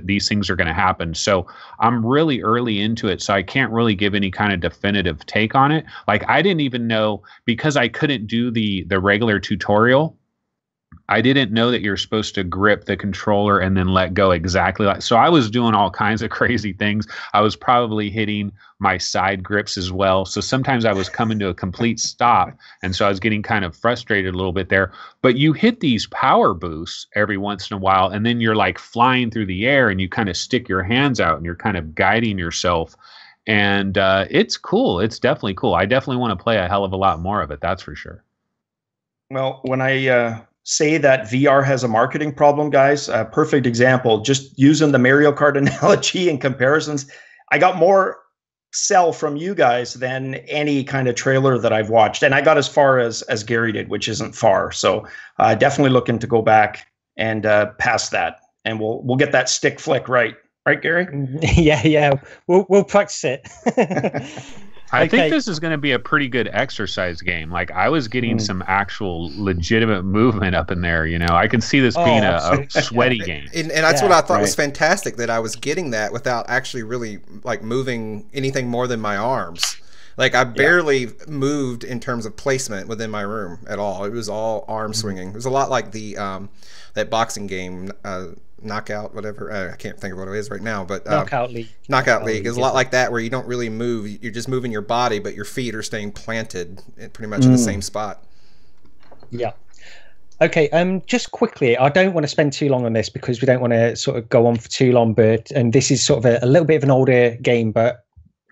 Speaker 5: these things are going to happen. So I'm really early into it, so I can't really give any kind of definitive take on it. I didn't even know, because I couldn't do the regular tutorial. I didn't know that you're supposed to grip the controller and then let go exactly so I was doing all kinds of crazy things. I was probably hitting my side grips as well. So sometimes I was coming to a complete stop, and so I was getting kind of frustrated a little bit there. But you hit these power boosts every once in a while, and then you're flying through the air, and you kind of stick your hands out, and you're kind of guiding yourself. And it's cool. It's definitely cool. I definitely want to play a hell of a lot more of it. That's for sure.
Speaker 2: Well, when I say that VR has a marketing problem, guys, a perfect example, just using the Mario Kart analogy and comparisons, I got more sell from you guys than any kind of trailer that I've watched. And I got as far as Gary did, which isn't far. So definitely looking to go back and past that. And we'll get that stick flick right. Right, Gary?
Speaker 1: Yeah. We'll practice it.
Speaker 5: I think this is going to be a pretty good exercise game. I was getting some actual legitimate movement up in there. I could see this being a sweaty game.
Speaker 3: And that's what I thought was fantastic, that I was getting that without actually really moving anything more than my arms. I barely moved in terms of placement within my room at all. It was all arm swinging. It was a lot like the that boxing game. knockout, whatever. I can't think of what it is right now, but
Speaker 1: Knockout League.
Speaker 3: Knockout League is a lot like that, where you don't really move. You're just moving your body, but your feet are staying planted pretty much in the same spot.
Speaker 1: Yeah. Okay, just quickly, I don't want to spend too long on this because we don't want to sort of go on for too long, and this is sort of a little bit of an older game, but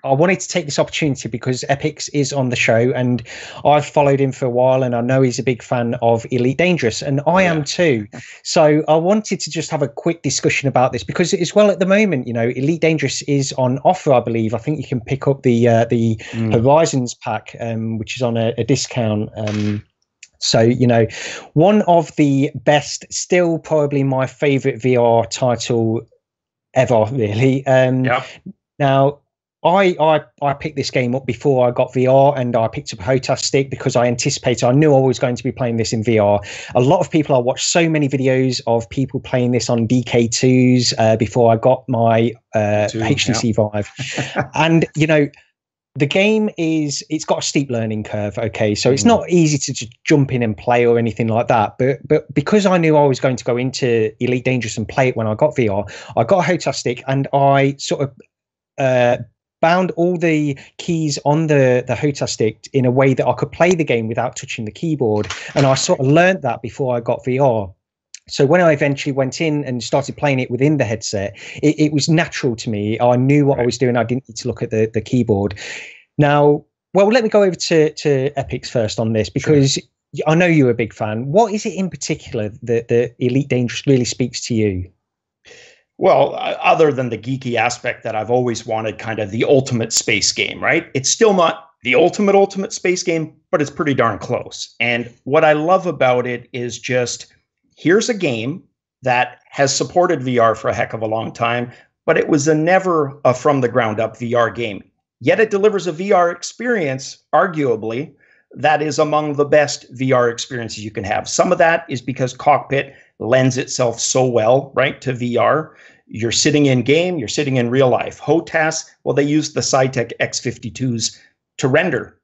Speaker 1: I wanted to take this opportunity because Epyx is on the show and I've followed him for a while and I know he's a big fan of Elite Dangerous and I am too. So I wanted to just have a quick discussion about this because as well at the moment, you know, Elite Dangerous is on offer, I believe. I think you can pick up the Horizons pack, which is on a discount. So, you know, one of the best, still probably my favorite VR title ever, really. Now, I picked this game up before I got VR and I picked up a HOTAS stick because I knew I was going to be playing this in VR. A lot of people, I watched so many videos of people playing this on DK2s before I got my HTC Vive. And, you know, the game it's got a steep learning curve. Okay. So it's not easy to just jump in and play or anything like that. But because I knew I was going to go into Elite Dangerous and play it when I got VR, I got a HOTAS stick and I sort of, bound all the keys on the HOTAS stick in a way that I could play the game without touching the keyboard. And I sort of learned that before I got VR. So when I eventually went in and started playing it within the headset, it was natural to me. I knew what I was doing. I didn't need to look at the keyboard. Now, well, let me go over to Epyx first on this because I know you're a big fan. What is it in particular that the Elite Dangerous really speaks to you?
Speaker 2: Well, other than the geeky aspect that I've always wanted, kind of the ultimate space game, right? It's still not the ultimate space game, but it's pretty darn close. And what I love about it is just, here's a game that has supported VR for a heck of a long time, but it was never a from the ground up VR game. Yet it delivers a VR experience, arguably, that is among the best VR experiences you can have. Some of that is because Cockpit lends itself so well, right, to VR. You're sitting in game, you're sitting in real life. HOTAS, well, they used the Cytec X52s to render.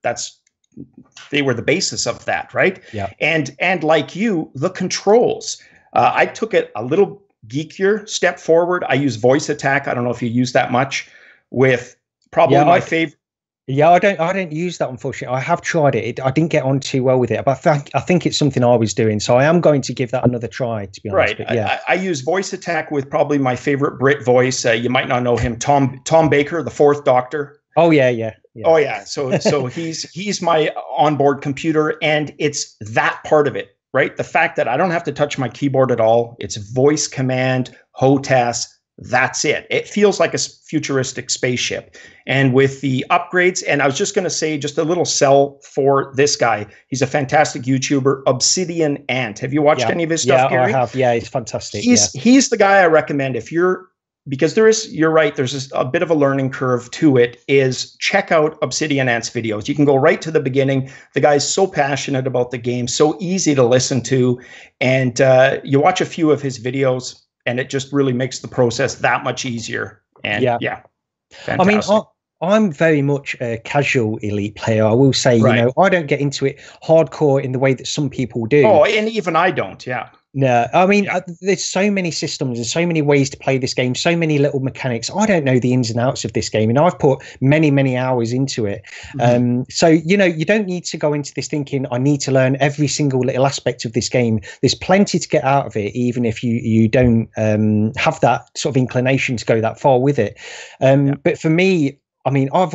Speaker 2: They were the basis of that, right?
Speaker 1: Yeah.
Speaker 2: And like you, the controls. I took it a little geekier step forward. I use voice attack. I don't know if you use that much with probably my favorite.
Speaker 1: Yeah, I don't use that, unfortunately. I have tried it. I didn't get on too well with it, but I think it's something I was doing. So I am going to give that another try, to be honest.
Speaker 2: Right.
Speaker 1: But yeah.
Speaker 2: I use voice attack with probably my favorite Brit voice. You might not know him, Tom Baker, the Fourth Doctor.
Speaker 1: Oh, yeah.
Speaker 2: Oh, yeah. So he's my onboard computer, and it's that part of it, right? The fact that I don't have to touch my keyboard at all. It's voice command, HOTAS. That's it. It feels like a futuristic spaceship. And with the upgrades, and I was just going to say just a little sell for this guy. He's a fantastic YouTuber, Obsidian Ant. Have you watched any of his stuff, Gary?
Speaker 1: Yeah, I have. Yeah, he's fantastic.
Speaker 2: He's the guy I recommend if you're, because you're right, there's a bit of a learning curve to it, is check out Obsidian Ant's videos. You can go right to the beginning. The guy's so passionate about the game, so easy to listen to. And you watch a few of his videos, and it just really makes the process that much easier. And fantastic.
Speaker 1: I mean, I'm very much a casual Elite player. I will say, you know, I don't get into it hardcore in the way that some people do.
Speaker 2: Oh, and even I don't. Yeah.
Speaker 1: No, I mean, there's so many systems and so many ways to play this game, so many little mechanics. I don't know the ins and outs of this game, and I've put many, many hours into it. So, you know, you don't need to go into this thinking, I need to learn every single little aspect of this game. There's plenty to get out of it, even if you don't have that sort of inclination to go that far with it. But for me, I mean, I've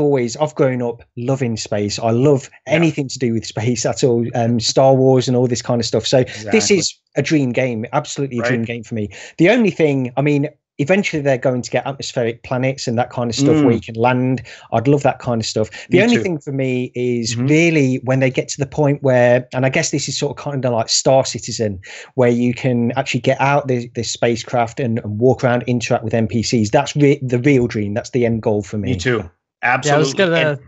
Speaker 1: grown up loving space. I love anything to do with space at all, Star Wars and all this kind of stuff. So this is a dream game, absolutely a dream game for me. The only thing, I mean, eventually they're going to get atmospheric planets and that kind of stuff where you can land. I'd love that kind of stuff. The only thing for me is really when they get to the point where, and I guess this is sort of kind of like Star Citizen, where you can actually get out the spacecraft and walk around, interact with NPCs. That's the real dream. That's the end goal for me.
Speaker 2: Me too. Absolutely.
Speaker 4: Yeah, I was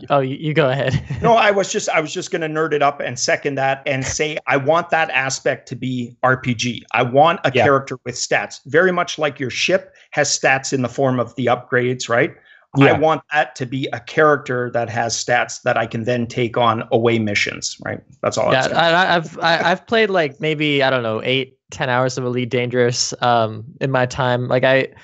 Speaker 4: gonna. You go ahead.
Speaker 2: No, I was just going to nerd it up and second that and say I want that aspect to be RPG. I want a character with stats, very much like your ship has stats in the form of the upgrades, right? I want that to be a character that has stats that I can then take on away missions, right? That's all.
Speaker 4: Yeah, I've played like maybe, I don't know, 8-10 hours of Elite Dangerous in my time. Like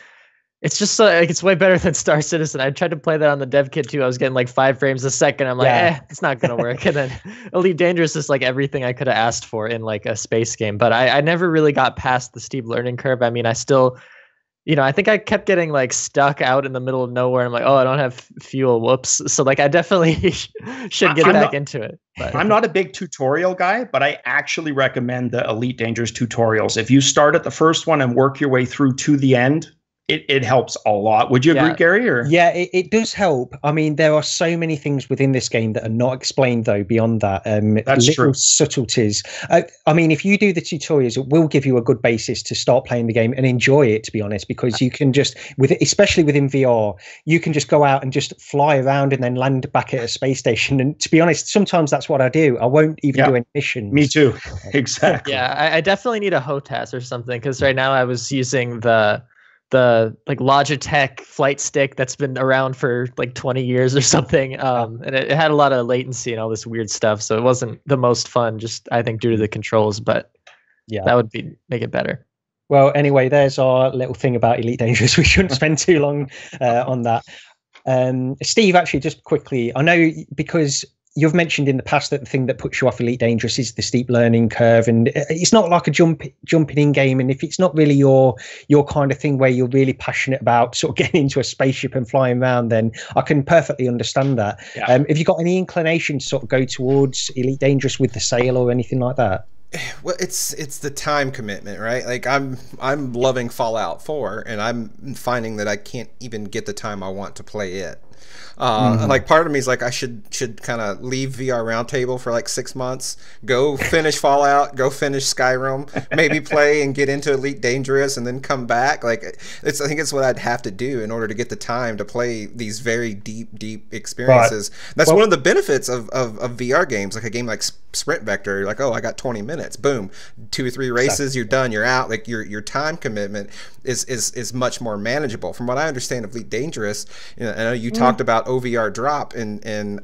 Speaker 4: it's just like, it's way better than Star Citizen. I tried to play that on the dev kit too. I was getting like 5 frames a second. I'm like, it's not gonna work. And then Elite Dangerous is like everything I could have asked for in like a space game. But I never really got past the steep learning curve. I mean, I still, I think I kept getting like stuck out in the middle of nowhere. I'm like, oh, I don't have fuel. Whoops. So like, I definitely should get back into it. But
Speaker 2: I'm not a big tutorial guy, but I actually recommend the Elite Dangerous tutorials. If you start at the first one and work your way through to the end, it helps a lot. Would you agree, Gary? Or?
Speaker 1: Yeah, it does help. I mean, there are so many things within this game that are not explained, though, beyond that.
Speaker 2: That's
Speaker 1: little
Speaker 2: true.
Speaker 1: Subtleties. I mean, if you do the tutorials, it will give you a good basis to start playing the game and enjoy it, to be honest, because you can just, especially within VR, you can just go out and just fly around and then land back at a space station. And to be honest, sometimes that's what I do. I won't even do any missions.
Speaker 2: Me too. Exactly.
Speaker 4: Yeah, I definitely need a HOTAS or something, because right now I was using the like Logitech flight stick that's been around for like 20 years or something. And it had a lot of latency and all this weird stuff. So it wasn't the most fun, just I think due to the controls, but that would make it better.
Speaker 1: Well, anyway, there's our little thing about Elite Dangerous. We shouldn't spend too long on that. Steve, actually, just quickly, I know because you've mentioned in the past that the thing that puts you off Elite Dangerous is the steep learning curve, and it's not like a jumping in game. And if it's not really your kind of thing where you're really passionate about sort of getting into a spaceship and flying around, then I can perfectly understand that. Yeah. Have you got any inclination to sort of go towards Elite Dangerous with the sail or anything like that?
Speaker 3: Well, it's the time commitment, right? Like I'm loving Fallout 4, and I'm finding that I can't even get the time I want to play it. Like part of me is like I should kind of leave VR Roundtable for like 6 months, go finish Fallout, go finish Skyrim, maybe play and get into Elite Dangerous, and then come back. Like I think it's what I'd have to do in order to get the time to play these very deep experiences. Right. That's one of the benefits of VR games, like a game like Sprint Vector. You're like, oh, I got 20 minutes, boom, 2 or 3 races, you're done, you're out. Like your time commitment is much more manageable. From what I understand of Elite Dangerous, I know you talked about OVR drop and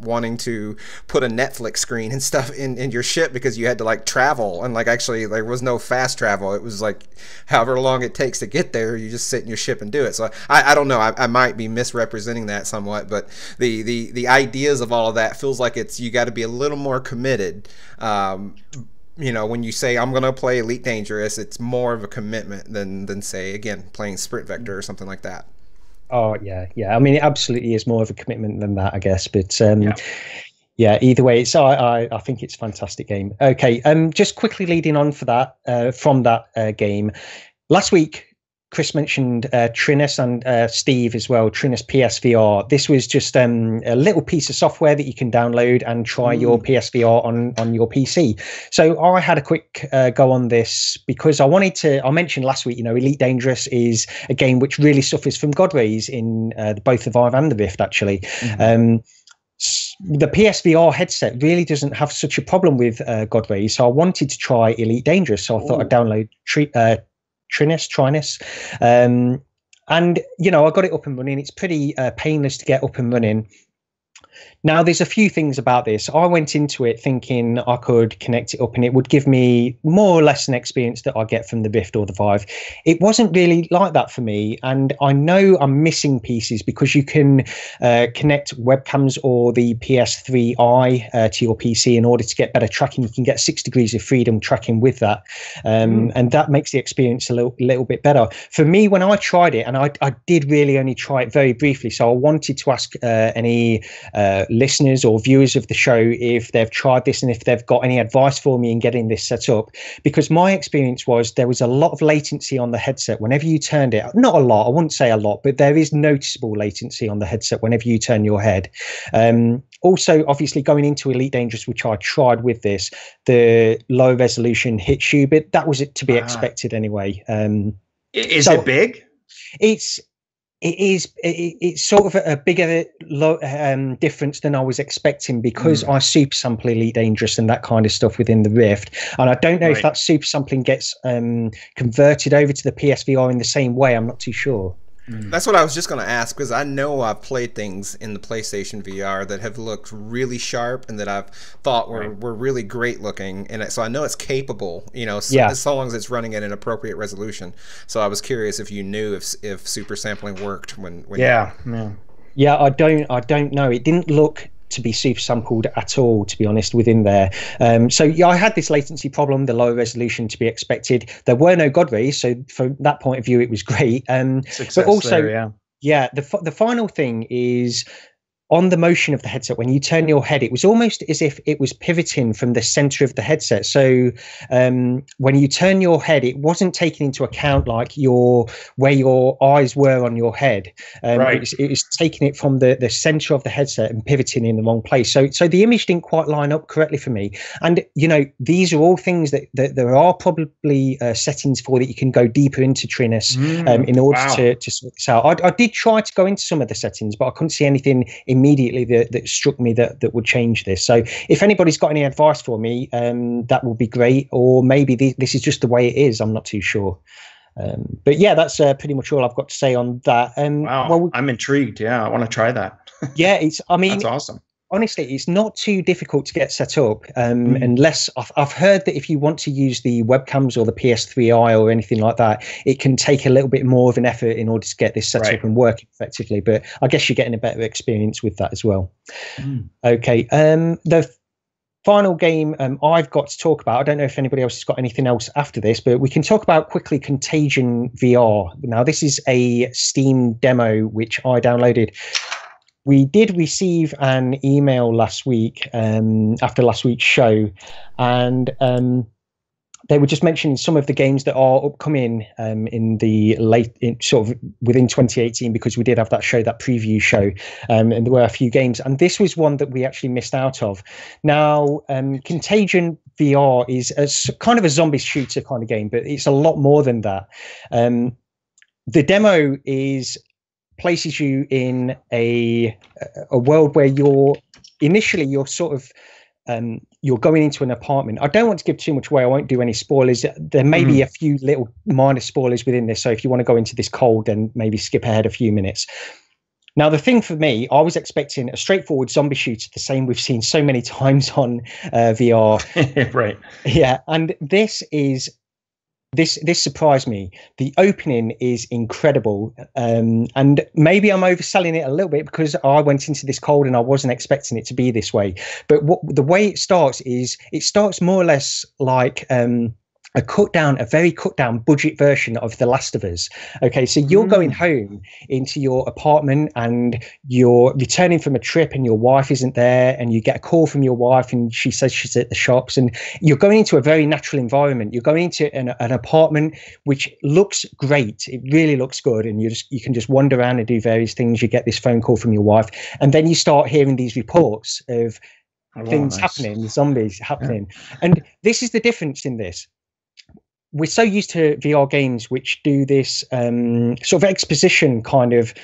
Speaker 3: wanting to put a Netflix screen and stuff in your ship because you had to like travel, and like actually there was no fast travel. It was like however long it takes to get there, you just sit in your ship and do it. So I don't know, I might be misrepresenting that somewhat, but the ideas of all of that feels like you got to be a little more committed. When you say I'm gonna play Elite Dangerous, it's more of a commitment than say again playing Sprint Vector or something like that.
Speaker 1: Oh yeah. I mean, it absolutely is more of a commitment than that, I guess. But either way, I think it's a fantastic game. Okay, just quickly leading on for that from that game, last week Chris mentioned Trinus and Steve as well, Trinus PSVR. This was just a little piece of software that you can download and try your PSVR on your PC. So I had a quick go on this because I mentioned last week, Elite Dangerous is a game which really suffers from God rays in both the Vive and the Rift, actually. The PSVR headset really doesn't have such a problem with God rays, so I wanted to try Elite Dangerous. So I thought I'd download Trinus, and I got it up and running. It's pretty painless to get up and running. Now, there's a few things about this. I went into it thinking I could connect it up and it would give me more or less an experience that I get from the Rift or the Vive. It wasn't really like that for me, and I know I'm missing pieces because you can connect webcams or the PS3i to your PC in order to get better tracking. You can get 6 degrees of freedom tracking with that, and that makes the experience a little bit better. For me, when I tried it, and I did really only try it very briefly, so I wanted to ask any listeners or viewers of the show if they've tried this and if they've got any advice for me in getting this set up, because my experience was there was a lot of latency on the headset whenever you turned it. Not a lot, I wouldn't say a lot, but there is noticeable latency on the headset whenever you turn your head. Also, obviously, going into Elite Dangerous, which I tried with this, the low resolution hits you, but that was to be expected anyway.
Speaker 2: Is it big?
Speaker 1: It's sort of a bigger difference than I was expecting because I super sample Elite Dangerous and that kind of stuff within the Rift, and I don't know if that super sampling gets converted over to the PSVR in the same way. I'm not too sure.
Speaker 3: That's what I was just going to ask, because I know I've played things in the PlayStation VR that have looked really sharp and that I've thought were really great looking, and so I know it's capable, you know, so long as it's running at an appropriate resolution. So I was curious if you knew if super sampling worked when
Speaker 1: yeah, I don't know. It didn't look to be super sampled at all, to be honest, within there. So yeah, I had this latency problem, the low resolution to be expected. There were no God rays, so from that point of view, it was great. But also, the final thing is on the motion of the headset. When you turn your head, it was almost as if it was pivoting from the center of the headset. So when you turn your head, it wasn't taking into account like where your eyes were on your head. It was taking it from the center of the headset and pivoting in the wrong place. So the image didn't quite line up correctly for me. And you know, these are all things that there are probably settings for that you can go deeper into Trinus in order to sort this out. I did try to go into some of the settings, but I couldn't see anything immediately that struck me that would change this. So if anybody's got any advice for me, that would be great. Or maybe this is just the way it is. I'm not too sure. But yeah, that's pretty much all I've got to say on that.
Speaker 2: Wow, well, I'm intrigued. Yeah, I want to try that.
Speaker 1: Yeah, I mean,
Speaker 2: that's awesome.
Speaker 1: Honestly, it's not too difficult to get set up, unless I've heard that if you want to use the webcams or the PS3i or anything like that, it can take a little bit more of an effort in order to get this set up and work effectively. But I guess you're getting a better experience with that as well. Okay, the final game I've got to talk about, I don't know if anybody else has got anything else after this, but we can talk about quickly Contagion VR. Now, this is a Steam demo which I downloaded. We did receive an email last week after last week's show, and they were just mentioning some of the games that are upcoming in the sort of within 2018, because we did have that show, that preview show, and there were a few games, and this was one that we actually missed out of. Now, Contagion VR is kind of a zombie shooter kind of game, but it's a lot more than that. The demo places you in a world where you're sort of you're going into an apartment. I don't want to give too much away. I won't do any spoilers. There may be a few little minor spoilers within this, so if you want to go into this cold, then maybe skip ahead a few minutes. Now, the thing for me, I was expecting a straightforward zombie shooter, the same we've seen so many times on VR.
Speaker 2: Right.
Speaker 1: Yeah, and this surprised me. The opening is incredible, and maybe I'm overselling it a little bit because I went into this cold and I wasn't expecting it to be this way. But the way it starts is more or less like a very cut down budget version of The Last of Us. Okay, so you're going home into your apartment and you're returning from a trip and your wife isn't there, and you get a call from your wife and she says she's at the shops, and you're going into a very natural environment. You're going into an apartment which looks great. It really looks good, and you can just wander around and do various things. You get this phone call from your wife, and then you start hearing these reports of things happening, zombies happening. And this is the difference in this. We're so used to VR games which do this sort of exposition kind of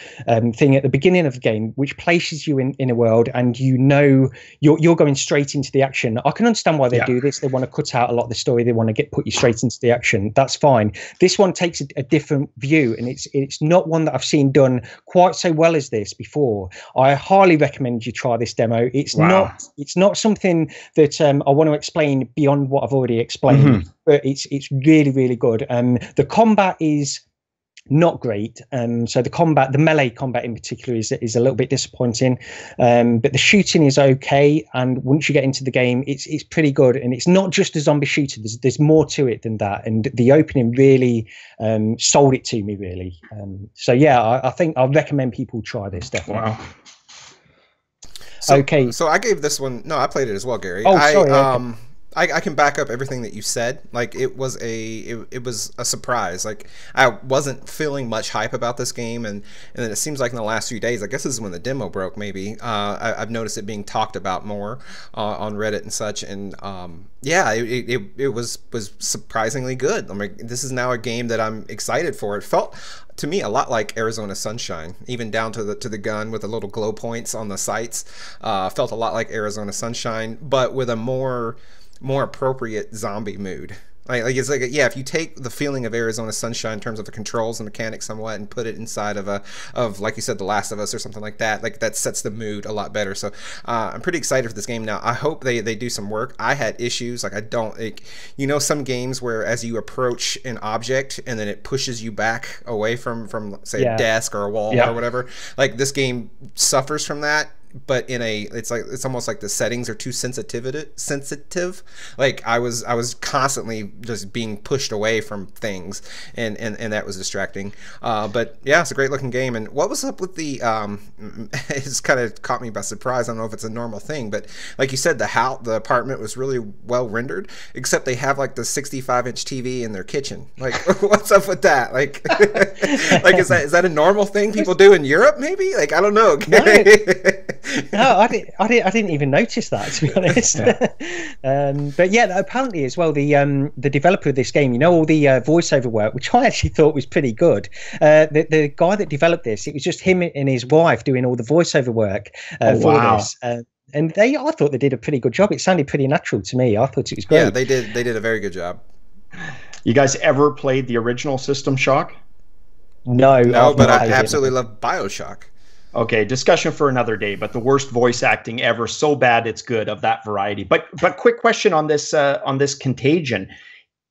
Speaker 1: thing at the beginning of the game, which places you in a world, and you know you're going straight into the action. I can understand why they do this. They want to cut out a lot of the story. They want to put you straight into the action. That's fine. This one takes a different view, and it's not one that I've seen done quite so well as this before. I highly recommend you try this demo. It's not something that I want to explain beyond what I've already explained. But it's really, really good. The combat is not great. So the melee combat in particular is a little bit disappointing. But the shooting is okay. And once you get into the game, it's pretty good. And it's not just a zombie shooter. There's more to it than that. And the opening really sold it to me, really. So yeah, I think I'd recommend people try this, definitely.
Speaker 2: Wow.
Speaker 3: So I gave this one. No, I played it as well, Gary.
Speaker 1: Oh, sorry. Okay.
Speaker 3: I can back up everything that you said. Like it was a surprise. Like I wasn't feeling much hype about this game, and then it seems like in the last few days, I guess this is when the demo broke. Maybe I've noticed it being talked about more on Reddit and such. And yeah, it was surprisingly good. I mean, this is now a game that I'm excited for. It felt to me a lot like Arizona Sunshine, even down to the gun with the little glow points on the sights. Felt a lot like Arizona Sunshine, but with a more appropriate zombie mood. Like it's like yeah, if you take the feeling of Arizona Sunshine in terms of the controls and mechanics somewhat, and put it inside of like you said, The Last of Us or something like that sets the mood a lot better. So I'm pretty excited for this game now. I hope they do some work. I had issues like I don't like, you know, some games where as you approach an object and then it pushes you back away from say a desk or a wall or whatever. Like this game suffers from that. But it's almost like the settings are too sensitive. Like I was constantly just being pushed away from things, and that was distracting. But yeah, it's a great looking game. And what was up with the it's kind of caught me by surprise. I don't know if it's a normal thing, but like you said, the apartment was really well rendered, except they have like the 65-inch TV in their kitchen. Like what's up with that? Like like is that a normal thing people do in Europe? Maybe, like I don't know.
Speaker 1: No, I didn't even notice that, to be honest. But yeah, apparently as well, the developer of this game, you know, all the voiceover work, which I actually thought was pretty good. The guy that developed this, it was just him and his wife doing all the voiceover work for this. And I thought they did a pretty good job. It sounded pretty natural to me. I thought it was great.
Speaker 3: Yeah, they did a very good job.
Speaker 2: You guys ever played the original System Shock?
Speaker 1: No,
Speaker 3: but I absolutely love BioShock.
Speaker 2: Okay, discussion for another day, but the worst voice acting ever, so bad it's good, of that variety. But quick question on this Contagion.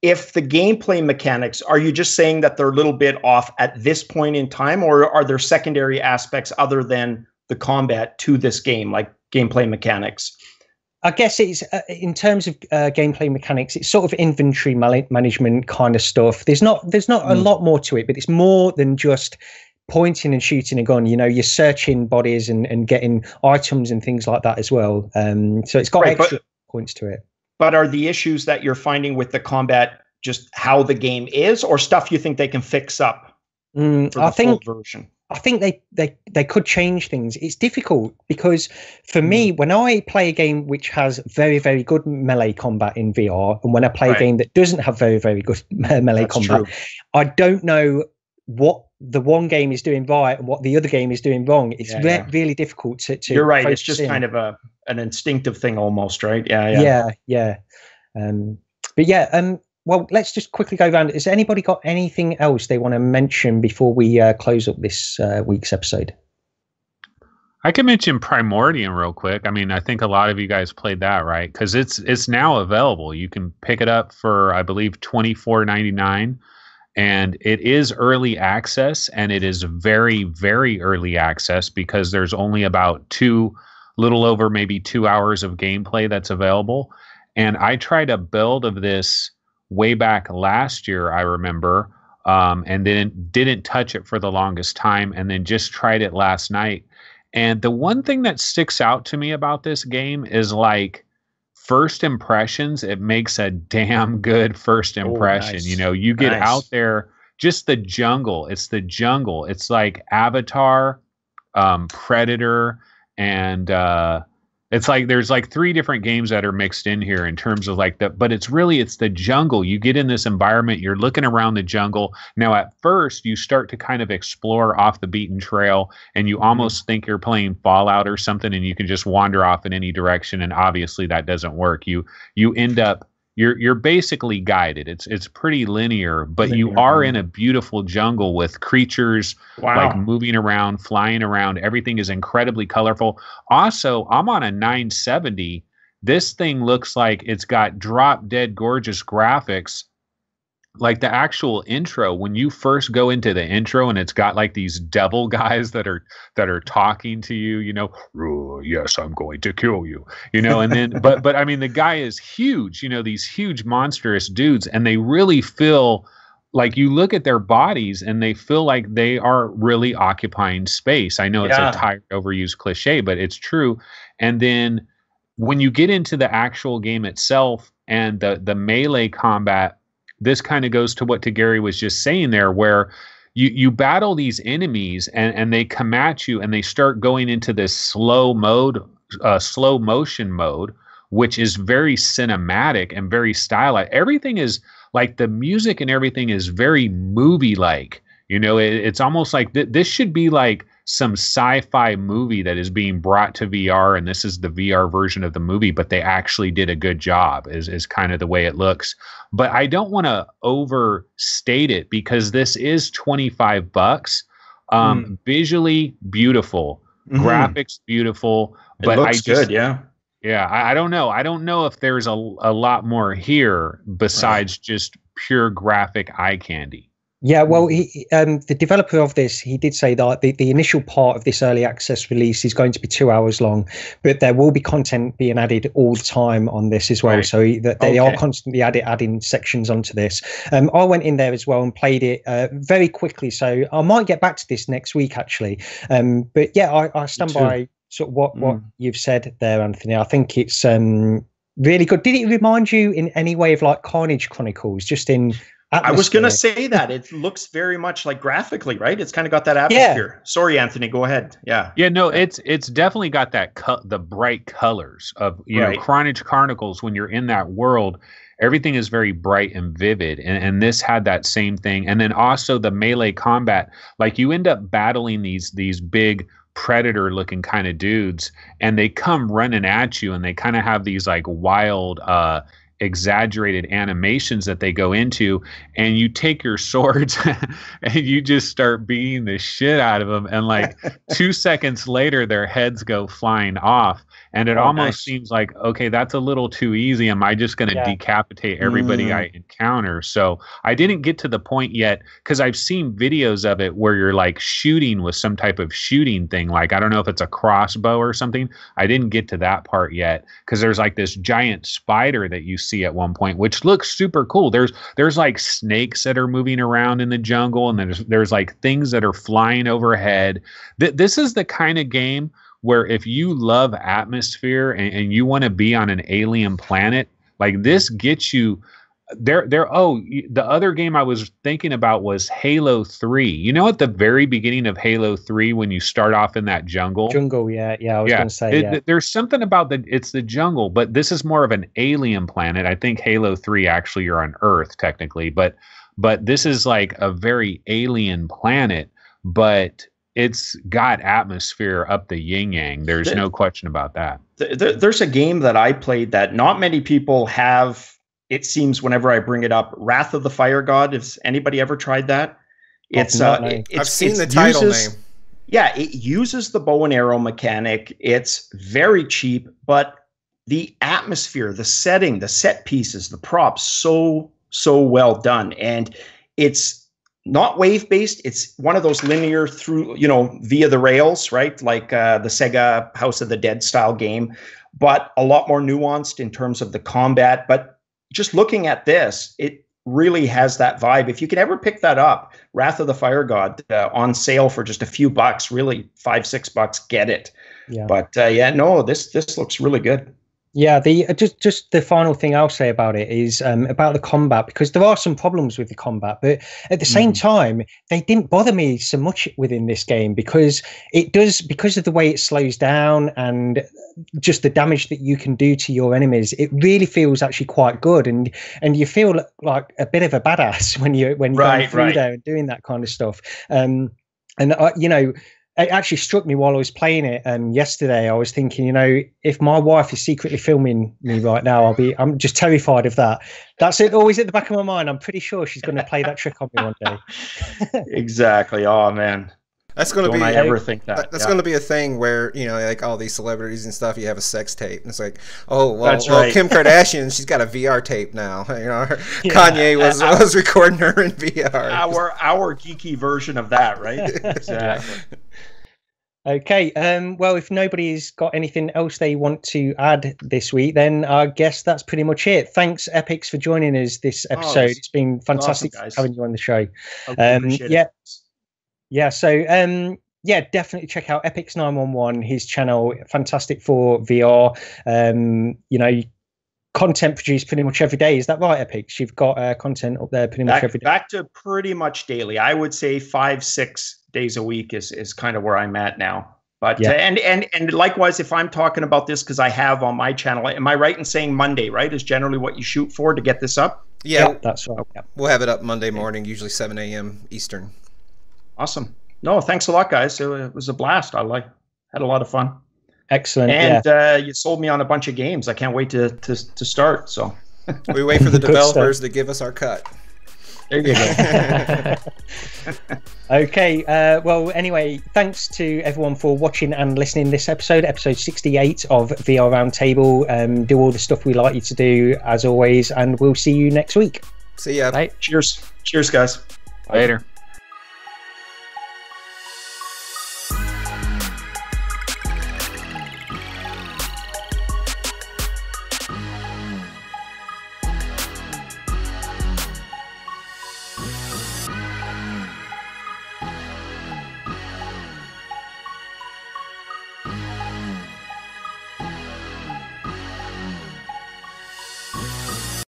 Speaker 2: If the gameplay mechanics, are you just saying that they're a little bit off at this point in time, or are there secondary aspects other than the combat to this game, like gameplay mechanics?
Speaker 1: I guess it's in terms of gameplay mechanics, it's sort of inventory management kind of stuff. There's not a lot more to it, but it's more than just pointing and shooting a gun. You know, you're searching bodies and getting items and things like that as well. So it's got extra points to it.
Speaker 2: But are the issues that you're finding with the combat just how the game is, or stuff you think they can fix up for the full version?
Speaker 1: I think they could change things. It's difficult because for me, when I play a game which has very, very good melee combat in VR, and when I play a game that doesn't have very, very good melee combat, I don't know what the one game is doing right and what the other game is doing wrong. It's really difficult to You're
Speaker 2: right. It's just kind of an instinctive thing almost, right? Yeah.
Speaker 1: But yeah, well, let's just quickly go around. Has anybody got anything else they want to mention before we close up this week's episode?
Speaker 5: I can mention Primordian real quick. I mean, I think a lot of you guys played that, right? Because it's now available. You can pick it up for, I believe, $24.99. And it is early access, and it is very, very early access because there's only about little over maybe 2 hours of gameplay that's available. And I tried a build of this way back last year, I remember, and then didn't touch it for the longest time, and then just tried it last night. And the one thing that sticks out to me about this game is like first impressions. It makes a damn good first impression. Nice. You know, you get out there, just the jungle. It's the jungle. It's like Avatar, Predator, and it's like there's like 3 different games that are mixed in here in terms of like that, but it's the jungle. You get in this environment, you're looking around the jungle. Now at first you start to kind of explore off the beaten trail, and you almost think you're playing Fallout or something, and you can just wander off in any direction, and obviously that doesn't work. You end up you're basically guided. It's pretty linear, but you are in a beautiful jungle with creatures like moving around, flying around. Everything is incredibly colorful. Also, I'm on a 970. This thing looks like it's got drop dead gorgeous graphics. Like the actual intro, when you first go into the intro, and it's got like these devil guys that are talking to you, you know, oh, yes, I'm going to kill you, you know, and then but I mean the guy is huge, you know, these huge monstrous dudes, and they really feel like, you look at their bodies and they feel like they are really occupying space. I know it's a tired, overused cliche, but it's true. And then when you get into the actual game itself and the melee combat, this kind of goes to what Gary was just saying there, where you battle these enemies and they come at you and they start going into this slow motion mode, which is very cinematic and very stylized. Everything is like, the music and everything is very movie-like. You know, it's almost like this should be like some sci-fi movie that is being brought to VR, and this is the VR version of the movie, but they actually did a good job, is kind of the way it looks. But I don't want to overstate it, because this is $25. Visually beautiful, graphics beautiful, but
Speaker 2: it looks good, yeah.
Speaker 5: Yeah, I don't know. I don't know if there's a lot more here besides just pure graphic eye candy.
Speaker 1: Yeah, well, the developer of this, he did say that the initial part of this early access release is going to be 2 hours long, but there will be content being added all the time on this as well. Right. So that they are constantly adding sections onto this. I went in there as well and played it very quickly, so I might get back to this next week actually. But yeah, I stand by sort of what you've said there, Anthony. I think it's really good. Did it remind you in any way of like Carnage Chronicles, just in atmosphere?
Speaker 2: I was going to say that. It looks very much like graphically, right? It's kind of got that atmosphere. Yeah. Sorry, Anthony, go ahead. Yeah.
Speaker 5: Yeah, no, it's definitely got that the bright colors of, you know, Carnage Chronicles. When you're in that world, everything is very bright and vivid. And this had that same thing. And then also the melee combat, like you end up battling these big predator looking kind of dudes, and they come running at you, and they kind of have these like wild exaggerated animations that they go into, and you take your swords and you just start beating the shit out of them, and like 2 seconds later their heads go flying off, and it almost seems like, okay, that's a little too easy. Am I just going to decapitate everybody I encounter? So I didn't get to the point yet, because I've seen videos of it where you're like shooting with some type of shooting thing, like I don't know if it's a crossbow or something. I didn't get to that part yet, because there's like this giant spider that you see at one point, which looks super cool. There's like snakes that are moving around in the jungle, and there's like things that are flying overhead. This is the kind of game where if you love atmosphere and you want to be on an alien planet, like this gets you there. The other game I was thinking about was Halo 3. You know, at the very beginning of Halo 3, when you start off in that jungle, I was going to say, there's something about it's the jungle, but this is more of an alien planet. I think Halo 3 actually you're on Earth technically, but this is like a very alien planet, but it's got atmosphere up the yin yang. There's no question about that.
Speaker 2: There's a game that I played that not many people have. It seems whenever I bring it up, Wrath of the Fire God. Has anybody ever tried that? I've
Speaker 3: seen the title name.
Speaker 2: Yeah, it uses the bow and arrow mechanic. It's very cheap, but the atmosphere, the setting, the set pieces, the props, so well done. And it's not wave-based. It's one of those linear through, via the rails, right? Like the Sega House of the Dead style game, but a lot more nuanced in terms of the combat. But just looking at this, it really has that vibe. If you can ever pick that up, Wrath of the Fire God on sale for just a few bucks, really $5-6, get it. Yeah. But this looks really good.
Speaker 1: Yeah, just the final thing I'll say about it is about the combat, because there are some problems with the combat, but at the same time, they didn't bother me so much within this game, because of the way it slows down and just the damage that you can do to your enemies. It really feels actually quite good, and you feel like a bit of a badass when you're going through there and doing that kind of stuff. It actually struck me while I was playing it yesterday. I was thinking, if my wife is secretly filming me right now, I'm just terrified of that. That's it. Always at the back of my mind. I'm pretty sure she's going to play that trick on me one day.
Speaker 2: Exactly. Oh man.
Speaker 3: That's going to be.
Speaker 2: I ever think that?
Speaker 3: That's going to be a thing where like all these celebrities and stuff, you have a sex tape, and it's like, well, Kim Kardashian, she's got a VR tape now. Kanye was recording her in VR.
Speaker 2: Our geeky version of that, right? Exactly.
Speaker 1: Okay. Well, if nobody's got anything else they want to add this week, then I guess that's pretty much it. Thanks, Epyx, for joining us this episode. It's been fantastic having you on the show. So definitely check out Epyx911, his channel, fantastic for VR. Content produced pretty much every day. Is that right, Epyx? You've got content up there pretty much every day.
Speaker 2: Back to pretty much daily. I would say 5-6 days a week is kind of where I'm at now. But and likewise, if I'm talking about this, because I have on my channel, am I right in saying Monday, right, is generally what you shoot for to get this up?
Speaker 3: Yeah,
Speaker 1: that's right.
Speaker 3: We'll have it up Monday morning, usually 7 a.m. Eastern.
Speaker 2: Awesome. No, thanks a lot, guys. It was a blast. Had a lot of fun.
Speaker 1: Excellent.
Speaker 2: And you sold me on a bunch of games. I can't wait to start. So
Speaker 3: we wait for the developers to give us our cut.
Speaker 2: There you go.
Speaker 1: Okay. Well, anyway, thanks to everyone for watching and listening this episode 68 of VR Roundtable. Do all the stuff we like you to do, as always, and we'll see you next week.
Speaker 3: See ya.
Speaker 4: Bye.
Speaker 2: Cheers, guys.
Speaker 5: Later.